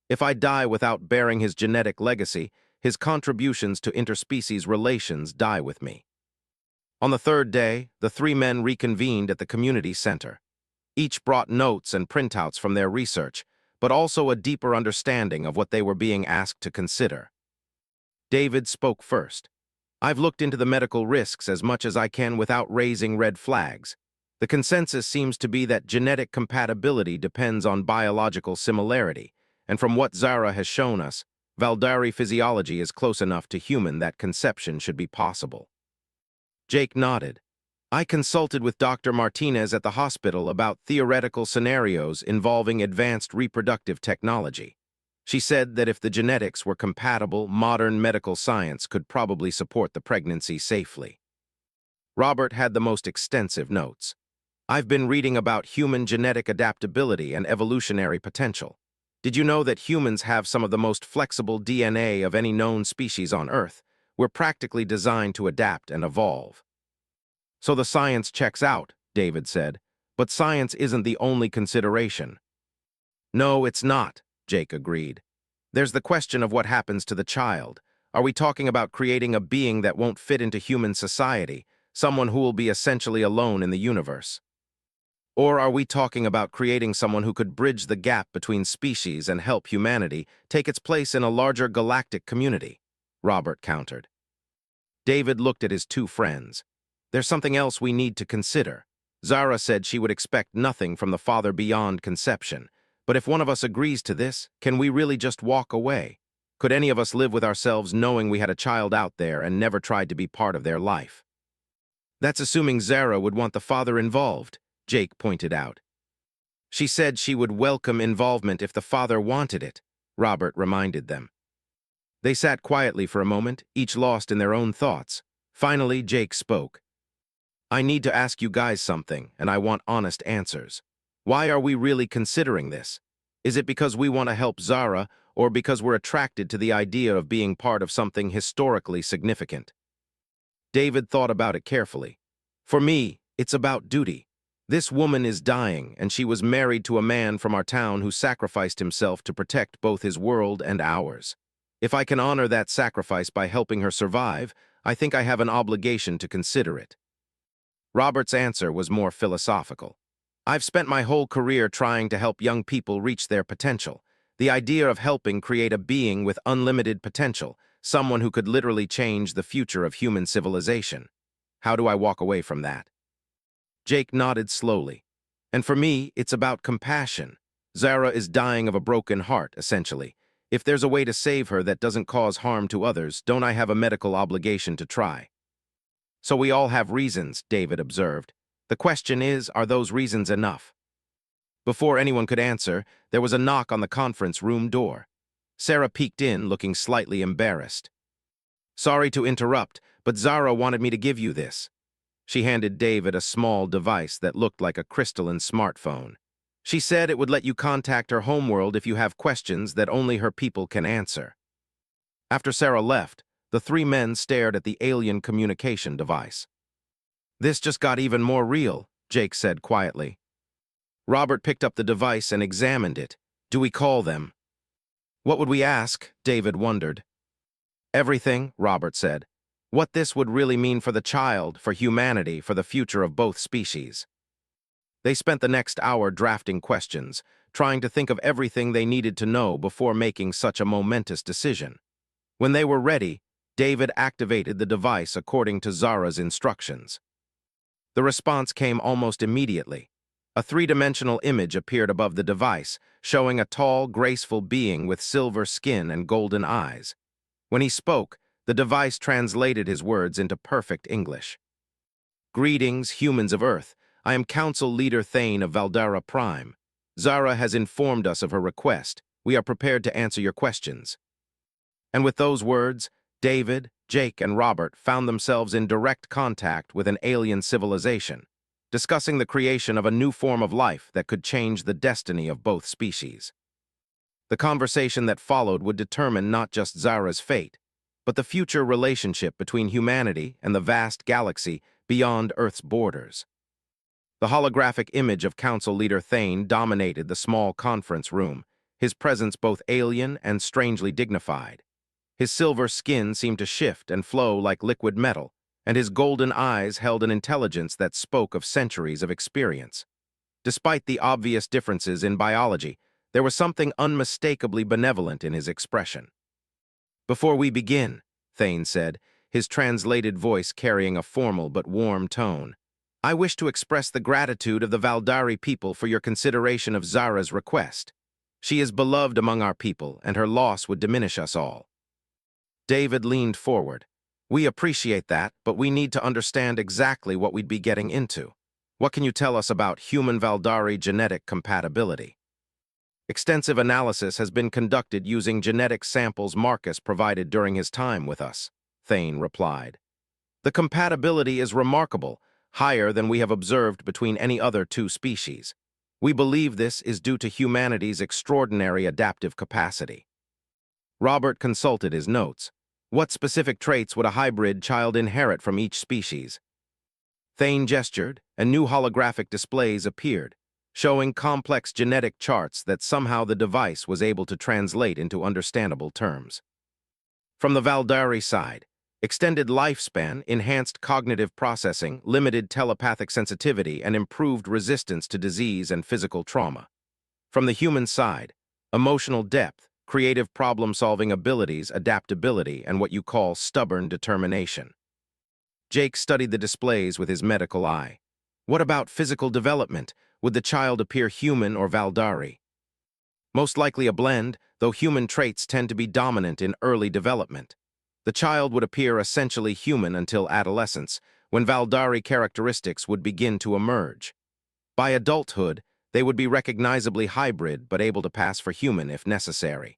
If I die without bearing his genetic legacy, his contributions to interspecies relations die with me. On the third day, the three men reconvened at the community center. Each brought notes and printouts from their research, but also a deeper understanding of what they were being asked to consider. David spoke first. I've looked into the medical risks as much as I can without raising red flags. The consensus seems to be that genetic compatibility depends on biological similarity, and from what Zara has shown us, Valdari physiology is close enough to human that conception should be possible. Jake nodded. I consulted with Dr. Martinez at the hospital about theoretical scenarios involving advanced reproductive technology. She said that if the genetics were compatible, modern medical science could probably support the pregnancy safely. Robert had the most extensive notes. I've been reading about human genetic adaptability and evolutionary potential. Did you know that humans have some of the most flexible DNA of any known species on Earth? We're practically designed to adapt and evolve. So the science checks out, David said, but science isn't the only consideration. No, it's not, Jake agreed. There's the question of what happens to the child. Are we talking about creating a being that won't fit into human society, someone who will be essentially alone in the universe? Or are we talking about creating someone who could bridge the gap between species and help humanity take its place in a larger galactic community? Robert countered. David looked at his two friends. There's something else we need to consider. Zara said she would expect nothing from the father beyond conception. But if one of us agrees to this, can we really just walk away? Could any of us live with ourselves knowing we had a child out there and never tried to be part of their life? That's assuming Zara would want the father involved, Jake pointed out. She said she would welcome involvement if the father wanted it, Robert reminded them. They sat quietly for a moment, each lost in their own thoughts. Finally, Jake spoke. I need to ask you guys something, and I want honest answers. Why are we really considering this? Is it because we want to help Zara, or because we're attracted to the idea of being part of something historically significant? David thought about it carefully. For me, it's about duty. This woman is dying, and she was married to a man from our town who sacrificed himself to protect both his world and ours. If I can honor that sacrifice by helping her survive, I think I have an obligation to consider it. Robert's answer was more philosophical. I've spent my whole career trying to help young people reach their potential. The idea of helping create a being with unlimited potential, someone who could literally change the future of human civilization. How do I walk away from that? Jake nodded slowly. And for me, it's about compassion. Zara is dying of a broken heart, essentially. If there's a way to save her that doesn't cause harm to others, don't I have a medical obligation to try? So we all have reasons, David observed. The question is, are those reasons enough? Before anyone could answer, there was a knock on the conference room door. Sarah peeked in, looking slightly embarrassed. Sorry to interrupt, but Zara wanted me to give you this. She handed David a small device that looked like a crystalline smartphone. She said it would let you contact her homeworld if you have questions that only her people can answer. After Sarah left, the three men stared at the alien communication device. This just got even more real, Jake said quietly. Robert picked up the device and examined it. Do we call them? What would we ask? David wondered. Everything, Robert said. What this would really mean for the child, for humanity, for the future of both species. They spent the next hour drafting questions, trying to think of everything they needed to know before making such a momentous decision. When they were ready, David activated the device according to Zara's instructions. The response came almost immediately. A three-dimensional image appeared above the device, showing a tall, graceful being with silver skin and golden eyes. When he spoke, the device translated his words into perfect English. Greetings, humans of Earth. I am Council Leader Thane of Valdara Prime. Zara has informed us of her request. We are prepared to answer your questions. And with those words, David, Jake, and Robert found themselves in direct contact with an alien civilization, discussing the creation of a new form of life that could change the destiny of both species. The conversation that followed would determine not just Zara's fate, but the future relationship between humanity and the vast galaxy beyond Earth's borders. The holographic image of Council Leader Thane dominated the small conference room, his presence both alien and strangely dignified. His silver skin seemed to shift and flow like liquid metal, and his golden eyes held an intelligence that spoke of centuries of experience. Despite the obvious differences in biology, there was something unmistakably benevolent in his expression. Before we begin, Thane said, his translated voice carrying a formal but warm tone, I wish to express the gratitude of the Valdari people for your consideration of Zara's request. She is beloved among our people, and her loss would diminish us all. David leaned forward. We appreciate that, but we need to understand exactly what we'd be getting into. What can you tell us about human Valdari genetic compatibility? Extensive analysis has been conducted using genetic samples Marcus provided during his time with us, Thane replied. The compatibility is remarkable, higher than we have observed between any other two species. We believe this is due to humanity's extraordinary adaptive capacity. Robert consulted his notes. What specific traits would a hybrid child inherit from each species? Thane gestured, and new holographic displays appeared, showing complex genetic charts that somehow the device was able to translate into understandable terms. From the Valdari side, extended lifespan, enhanced cognitive processing, limited telepathic sensitivity, and improved resistance to disease and physical trauma. From the human side, emotional depth, creative problem-solving abilities, adaptability, and what you call stubborn determination. Jake studied the displays with his medical eye. What about physical development? Would the child appear human or Valdari? Most likely a blend, though human traits tend to be dominant in early development. The child would appear essentially human until adolescence, when Valdari characteristics would begin to emerge. By adulthood, they would be recognizably hybrid but able to pass for human if necessary.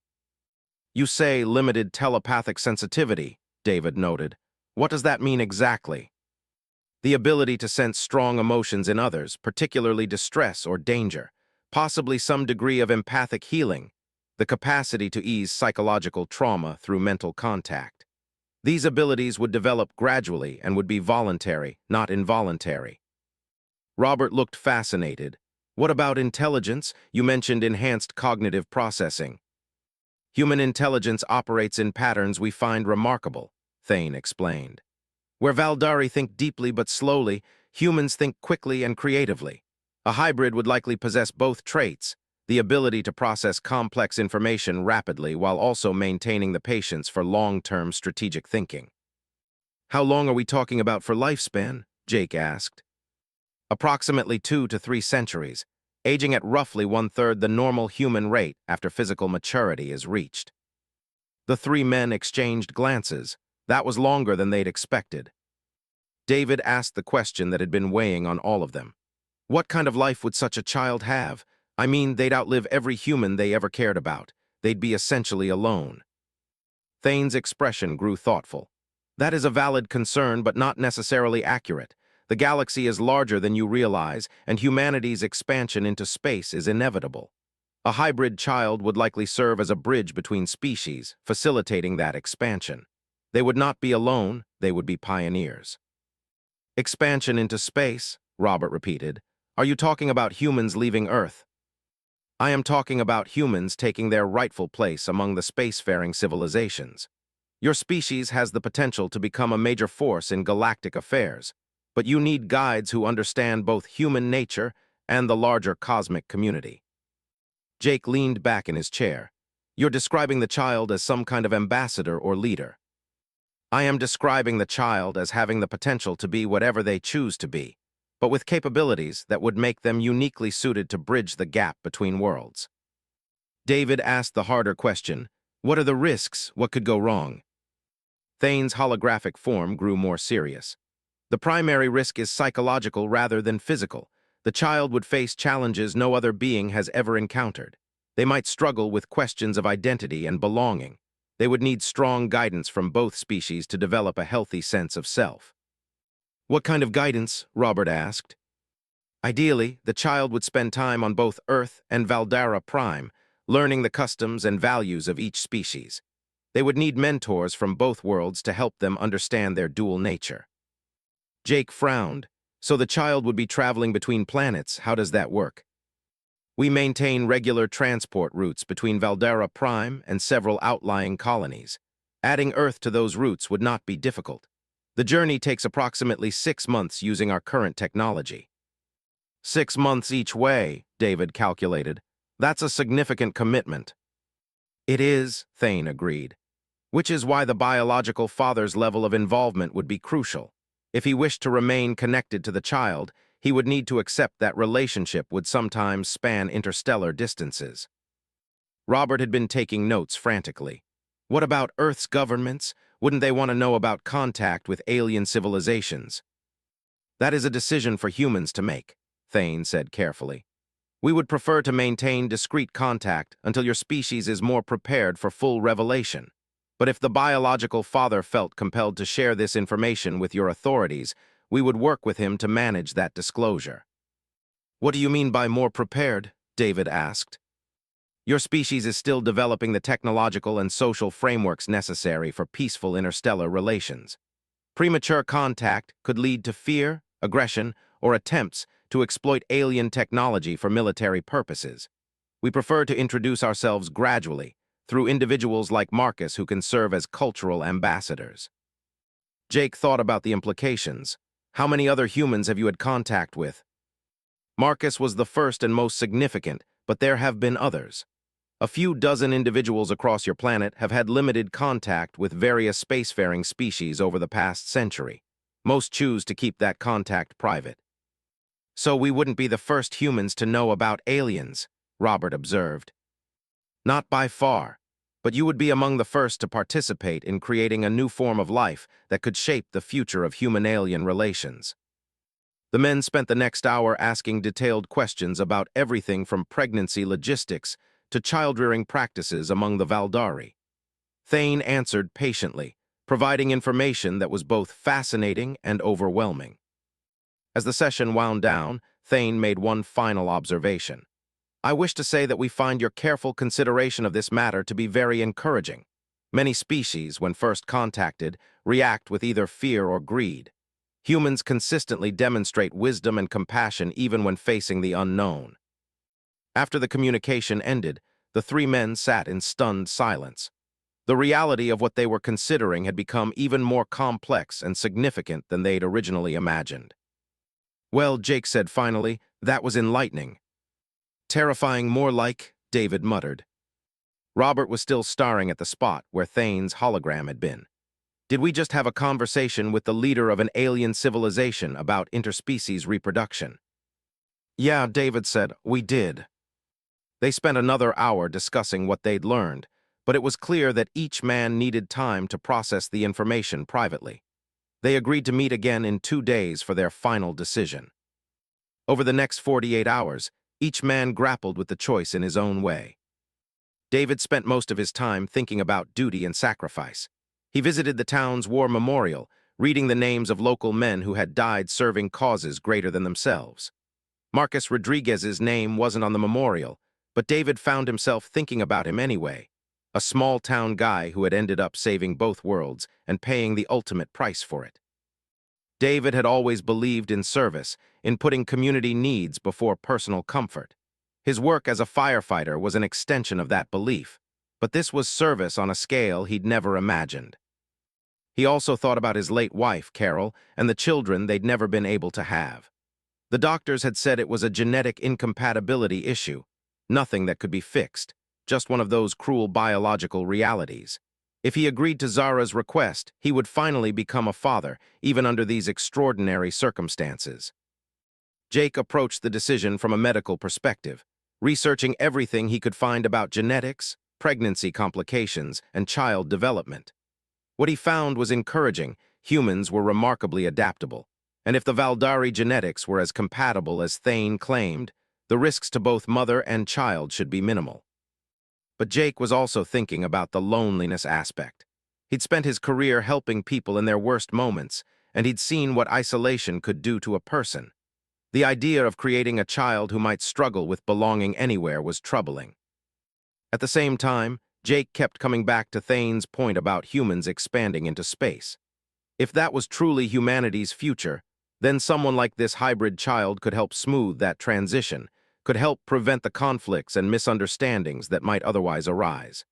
You say limited telepathic sensitivity, David noted. What does that mean exactly? The ability to sense strong emotions in others, particularly distress or danger, possibly some degree of empathic healing, the capacity to ease psychological trauma through mental contact. These abilities would develop gradually and would be voluntary, not involuntary. Robert looked fascinated. What about intelligence? You mentioned enhanced cognitive processing. Human intelligence operates in patterns we find remarkable, Thane explained. Where Valdari think deeply but slowly, humans think quickly and creatively. A hybrid would likely possess both traits, the ability to process complex information rapidly while also maintaining the patience for long-term strategic thinking. How long are we talking about for lifespan? Jake asked. Approximately 2 to 3 centuries, aging at roughly one-third the normal human rate after physical maturity is reached. The three men exchanged glances. That was longer than they'd expected. David asked the question that had been weighing on all of them. What kind of life would such a child have? I mean, they'd outlive every human they ever cared about. They'd be essentially alone. Thane's expression grew thoughtful. That is a valid concern, but not necessarily accurate. The galaxy is larger than you realize, and humanity's expansion into space is inevitable. A hybrid child would likely serve as a bridge between species, facilitating that expansion. They would not be alone, they would be pioneers. Expansion into space, Robert repeated. Are you talking about humans leaving Earth? I am talking about humans taking their rightful place among the spacefaring civilizations. Your species has the potential to become a major force in galactic affairs, but you need guides who understand both human nature and the larger cosmic community. Jake leaned back in his chair. You're describing the child as some kind of ambassador or leader. I am describing the child as having the potential to be whatever they choose to be, but with capabilities that would make them uniquely suited to bridge the gap between worlds. David asked the harder question, what are the risks? What could go wrong? Thane's holographic form grew more serious. The primary risk is psychological rather than physical. The child would face challenges no other being has ever encountered. They might struggle with questions of identity and belonging. They would need strong guidance from both species to develop a healthy sense of self. What kind of guidance? Robert asked. Ideally, the child would spend time on both Earth and Valdara Prime, learning the customs and values of each species. They would need mentors from both worlds to help them understand their dual nature. Jake frowned. So the child would be traveling between planets. How does that work? We maintain regular transport routes between Valdara Prime and several outlying colonies. Adding Earth to those routes would not be difficult. The journey takes approximately 6 months using our current technology. 6 months each way, David calculated. That's a significant commitment. It is, Thane agreed. Which is why the biological father's level of involvement would be crucial. If he wished to remain connected to the child, he would need to accept that relationship would sometimes span interstellar distances. Robert had been taking notes frantically. What about Earth's governments? Wouldn't they want to know about contact with alien civilizations? That is a decision for humans to make, Thane said carefully. We would prefer to maintain discreet contact until your species is more prepared for full revelation. But if the biological father felt compelled to share this information with your authorities, we would work with him to manage that disclosure. What do you mean by more prepared? David asked. Your species is still developing the technological and social frameworks necessary for peaceful interstellar relations. Premature contact could lead to fear, aggression, or attempts to exploit alien technology for military purposes. We prefer to introduce ourselves gradually, through individuals like Marcus who can serve as cultural ambassadors. Jake thought about the implications. How many other humans have you had contact with? Marcus was the first and most significant, but there have been others. A few dozen individuals across your planet have had limited contact with various spacefaring species over the past century. Most choose to keep that contact private. So we wouldn't be the first humans to know about aliens, Robert observed. Not by far, but you would be among the first to participate in creating a new form of life that could shape the future of human-alien relations. The men spent the next hour asking detailed questions about everything from pregnancy logistics to child-rearing practices among the Valdari. Thane answered patiently, providing information that was both fascinating and overwhelming. As the session wound down, Thane made one final observation. I wish to say that we find your careful consideration of this matter to be very encouraging. Many species, when first contacted, react with either fear or greed. Humans consistently demonstrate wisdom and compassion even when facing the unknown. After the communication ended, the three men sat in stunned silence. The reality of what they were considering had become even more complex and significant than they'd originally imagined. Well, Jake said finally, that was enlightening. Terrifying more like, David muttered. Robert was still staring at the spot where Thane's hologram had been. Did we just have a conversation with the leader of an alien civilization about interspecies reproduction? Yeah, David said, we did. They spent another hour discussing what they'd learned, but it was clear that each man needed time to process the information privately. They agreed to meet again in 2 days for their final decision. Over the next 48 hours, each man grappled with the choice in his own way. David spent most of his time thinking about duty and sacrifice. He visited the town's war memorial, reading the names of local men who had died serving causes greater than themselves. Marcus Rodriguez's name wasn't on the memorial, but David found himself thinking about him anyway. A small-town guy who had ended up saving both worlds and paying the ultimate price for it. David had always believed in service, in putting community needs before personal comfort. His work as a firefighter was an extension of that belief, but this was service on a scale he'd never imagined. He also thought about his late wife, Carol, and the children they'd never been able to have. The doctors had said it was a genetic incompatibility issue, nothing that could be fixed, just one of those cruel biological realities. If he agreed to Zara's request, he would finally become a father, even under these extraordinary circumstances. Jake approached the decision from a medical perspective, researching everything he could find about genetics, pregnancy complications, and child development. What he found was encouraging. Humans were remarkably adaptable, and if the Valdari genetics were as compatible as Thane claimed, the risks to both mother and child should be minimal. But Jake was also thinking about the loneliness aspect. He'd spent his career helping people in their worst moments, and he'd seen what isolation could do to a person. The idea of creating a child who might struggle with belonging anywhere was troubling. At the same time, Jake kept coming back to Thane's point about humans expanding into space. If that was truly humanity's future, then someone like this hybrid child could help smooth that transition, could help prevent the conflicts and misunderstandings that might otherwise arise.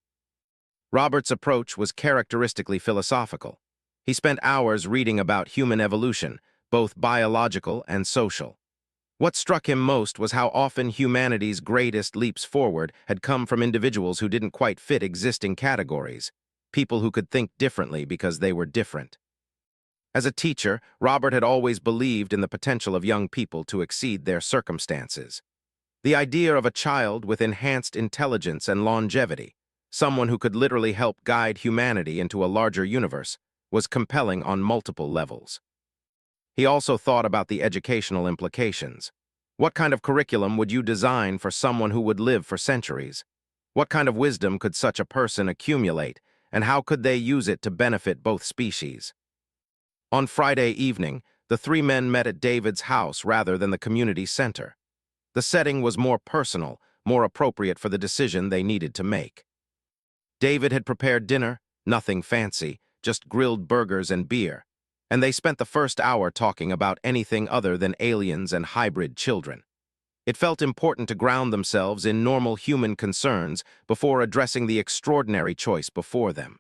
Robert's approach was characteristically philosophical. He spent hours reading about human evolution, both biological and social. What struck him most was how often humanity's greatest leaps forward had come from individuals who didn't quite fit existing categories, people who could think differently because they were different. As a teacher, Robert had always believed in the potential of young people to exceed their circumstances. The idea of a child with enhanced intelligence and longevity, someone who could literally help guide humanity into a larger universe, was compelling on multiple levels. He also thought about the educational implications. What kind of curriculum would you design for someone who would live for centuries? What kind of wisdom could such a person accumulate, and how could they use it to benefit both species? On Friday evening, the 3 men met at David's house rather than the community center. The setting was more personal, more appropriate for the decision they needed to make. David had prepared dinner, nothing fancy, just grilled burgers and beer, and they spent the first hour talking about anything other than aliens and hybrid children. It felt important to ground themselves in normal human concerns before addressing the extraordinary choice before them.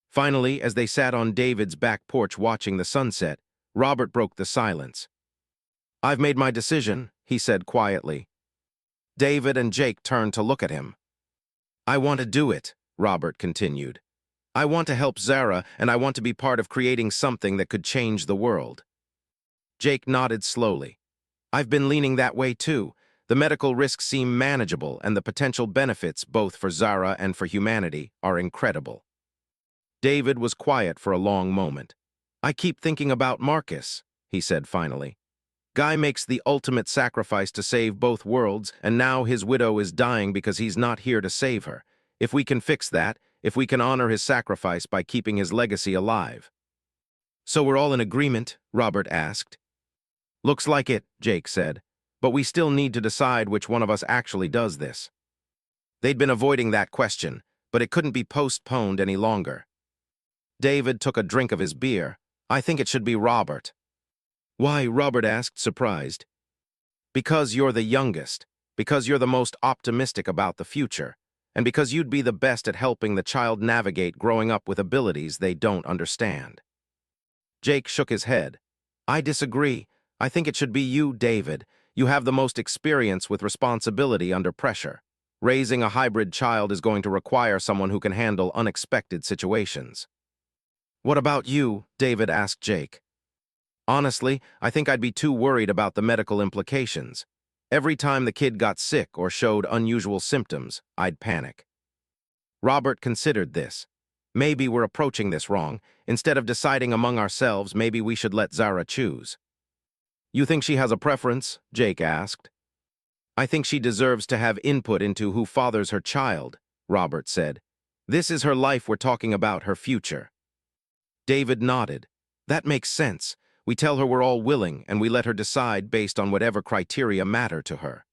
Finally, as they sat on David's back porch watching the sunset, Robert broke the silence. "I've made my decision," he said quietly. David and Jake turned to look at him. "I want to do it," Robert continued. "I want to help Zara, and I want to be part of creating something that could change the world." Jake nodded slowly. "I've been leaning that way too. The medical risks seem manageable, and the potential benefits, both for Zara and for humanity, are incredible." David was quiet for a long moment. "I keep thinking about Marcus," he said finally. "Guy makes the ultimate sacrifice to save both worlds, and now his widow is dying because he's not here to save her. If we can fix that, if we can honor his sacrifice by keeping his legacy alive." "So we're all in agreement?" Robert asked. "Looks like it," Jake said, "but we still need to decide which one of us actually does this." They'd been avoiding that question, but it couldn't be postponed any longer. David took a drink of his beer. "I think it should be Robert." "Why?" Robert asked, surprised. "Because you're the youngest, because you're the most optimistic about the future, and because you'd be the best at helping the child navigate growing up with abilities they don't understand." Jake shook his head. "I disagree. I think it should be you, David. You have the most experience with responsibility under pressure. Raising a hybrid child is going to require someone who can handle unexpected situations. What about you? David asked Jake. Honestly, I think I'd be too worried about the medical implications. Every time the kid got sick or showed unusual symptoms, I'd panic. Robert considered this. Maybe we're approaching this wrong. Instead of deciding among ourselves, maybe we should let Zara choose. You think she has a preference? Jake asked. I think she deserves to have input into who fathers her child, Robert said. This is her life we're talking about, her future. David nodded. That makes sense. We tell her we're all willing, and we let her decide based on whatever criteria matter to her.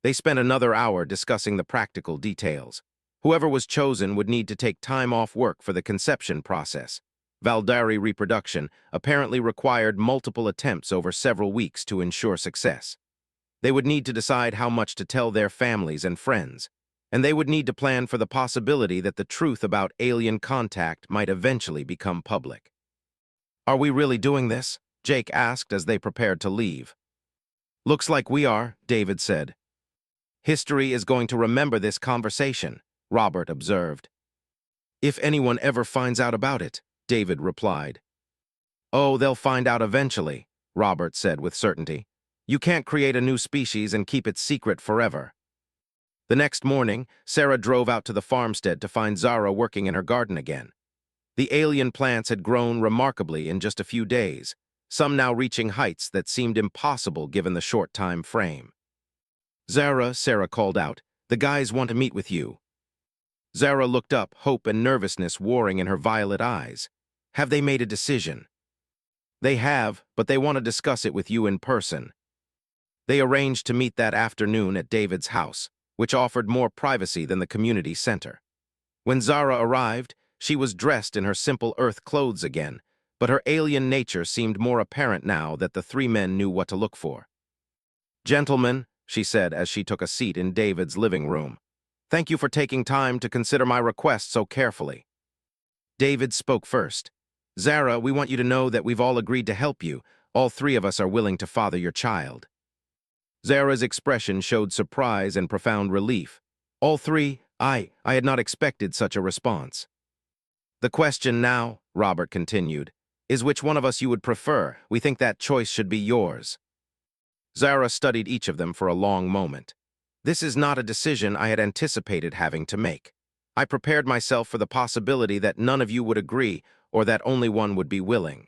They spent another hour discussing the practical details. Whoever was chosen would need to take time off work for the conception process. Valdari reproduction apparently required multiple attempts over several weeks to ensure success. They would need to decide how much to tell their families and friends, and they would need to plan for the possibility that the truth about alien contact might eventually become public. Are we really doing this? Jake asked as they prepared to leave. Looks like we are, David said. History is going to remember this conversation, Robert observed. If anyone ever finds out about it, David replied. Oh, they'll find out eventually, Robert said with certainty. You can't create a new species and keep it secret forever. The next morning, Sarah drove out to the farmstead to find Zara working in her garden again. The alien plants had grown remarkably in just a few days, some now reaching heights that seemed impossible given the short time frame. Zara, Sarah called out, the guys want to meet with you. Zara looked up, hope and nervousness warring in her violet eyes. Have they made a decision? They have, but they want to discuss it with you in person. They arranged to meet that afternoon at David's house, which offered more privacy than the community center. When Zara arrived, she was dressed in her simple earth clothes again, but her alien nature seemed more apparent now that the three men knew what to look for. Gentlemen, she said as she took a seat in David's living room, thank you for taking time to consider my request so carefully. David spoke first. Zara, we want you to know that we've all agreed to help you. All three of us are willing to father your child. Zara's expression showed surprise and profound relief. All three? I had not expected such a response. The question now, Robert continued, is which one of us you would prefer. We think that choice should be yours. Zara studied each of them for a long moment. This is not a decision I had anticipated having to make. I prepared myself for the possibility that none of you would agree or that only one would be willing.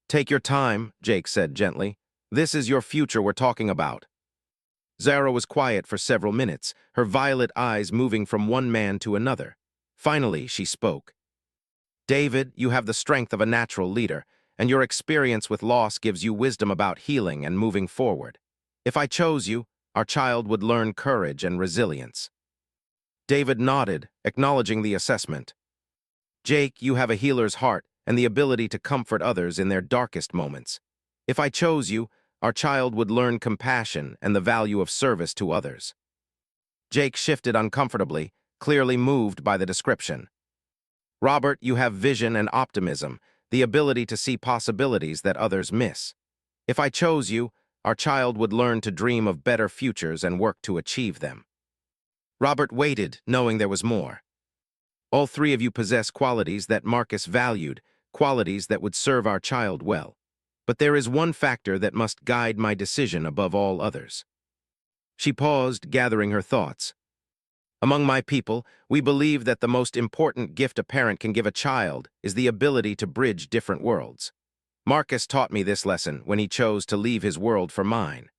Take your time, Jake said gently. This is your future we're talking about. Zara was quiet for several minutes, her violet eyes moving from one man to another. Finally, she spoke. David, you have the strength of a natural leader, and your experience with loss gives you wisdom about healing and moving forward. If I chose you, our child would learn courage and resilience. David nodded, acknowledging the assessment. Jake, you have a healer's heart and the ability to comfort others in their darkest moments. If I chose you, our child would learn compassion and the value of service to others. Jake shifted uncomfortably, clearly moved by the description. Robert, you have vision and optimism, the ability to see possibilities that others miss. If I chose you, our child would learn to dream of better futures and work to achieve them. Robert waited, knowing there was more. All three of you possess qualities that Marcus valued, qualities that would serve our child well. But there is one factor that must guide my decision above all others. She paused, gathering her thoughts. Among my people, we believe that the most important gift a parent can give a child is the ability to bridge different worlds. Marcus taught me this lesson when he chose to leave his world for mine.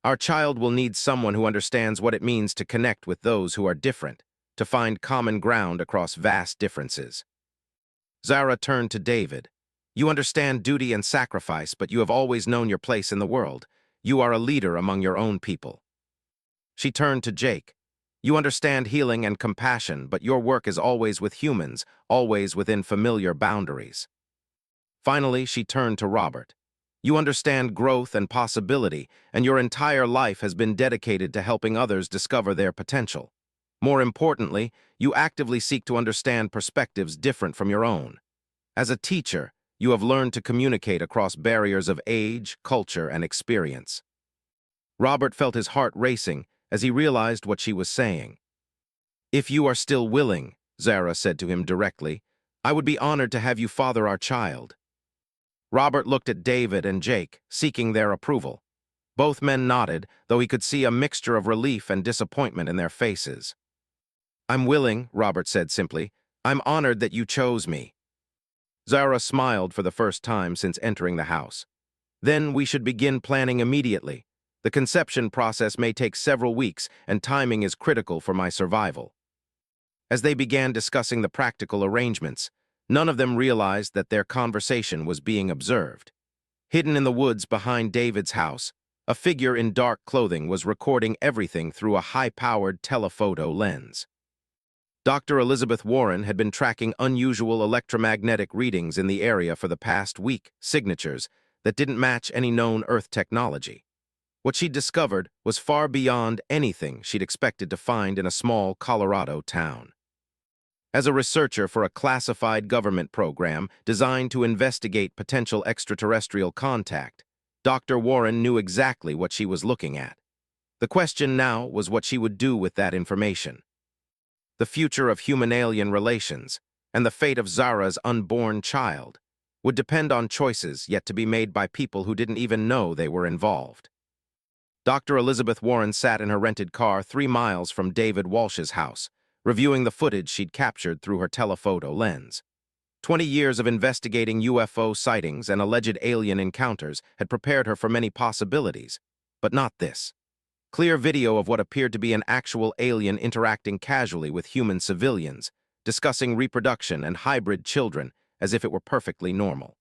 Our child will need someone who understands what it means to connect with those who are different, to find common ground across vast differences. Zara turned to David. You understand duty and sacrifice, but you have always known your place in the world. You are a leader among your own people. She turned to Jake. You understand healing and compassion, but your work is always with humans, always within familiar boundaries. Finally, she turned to Robert. You understand growth and possibility, and your entire life has been dedicated to helping others discover their potential. More importantly, you actively seek to understand perspectives different from your own. As a teacher, You have learned to communicate across barriers of age, culture, and experience. Robert felt his heart racing as he realized what she was saying. If you are still willing, Zara said to him directly, I would be honored to have you father our child. Robert looked at David and Jake, seeking their approval. Both men nodded, though he could see a mixture of relief and disappointment in their faces. I'm willing, Robert said simply. I'm honored that you chose me. Zara smiled for the first time since entering the house. Then we should begin planning immediately. The conception process may take several weeks, and timing is critical for my survival. As they began discussing the practical arrangements, none of them realized that their conversation was being observed. Hidden in the woods behind David's house, a figure in dark clothing was recording everything through a high-powered telephoto lens. Dr. Elizabeth Warren had been tracking unusual electromagnetic readings in the area for the past week, signatures that didn't match any known Earth technology. What she'd discovered was far beyond anything she'd expected to find in a small Colorado town. As a researcher for a classified government program designed to investigate potential extraterrestrial contact, Dr. Warren knew exactly what she was looking at. The question now was what she would do with that information. The future of human-alien relations and the fate of Zara's unborn child would depend on choices yet to be made by people who didn't even know they were involved. Dr. Elizabeth Warren sat in her rented car 3 miles from David Walsh's house, reviewing the footage she'd captured through her telephoto lens. 20 years of investigating UFO sightings and alleged alien encounters had prepared her for many possibilities, but not this. Clear video of what appeared to be an actual alien interacting casually with human civilians, discussing reproduction and hybrid children as if it were perfectly normal.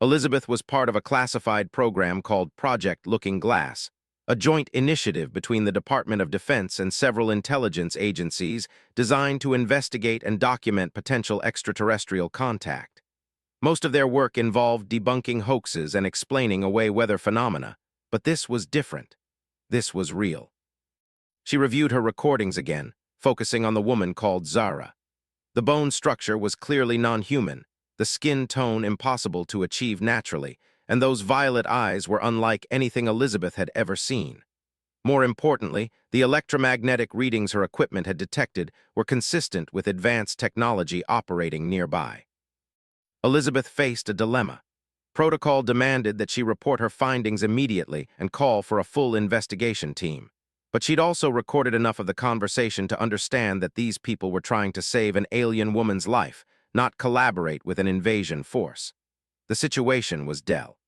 Elizabeth was part of a classified program called Project Looking Glass, a joint initiative between the Department of Defense and several intelligence agencies designed to investigate and document potential extraterrestrial contact. Most of their work involved debunking hoaxes and explaining away weather phenomena, but this was different. This was real. She reviewed her recordings again, focusing on the woman called Zara. The bone structure was clearly non-human, the skin tone impossible to achieve naturally, and those violet eyes were unlike anything Elizabeth had ever seen. More importantly, the electromagnetic readings her equipment had detected were consistent with advanced technology operating nearby. Elizabeth faced a dilemma. Protocol demanded that she report her findings immediately and call for a full investigation team. But she'd also recorded enough of the conversation to understand that these people were trying to save an alien woman's life, not collaborate with an invasion force. The situation was Dell.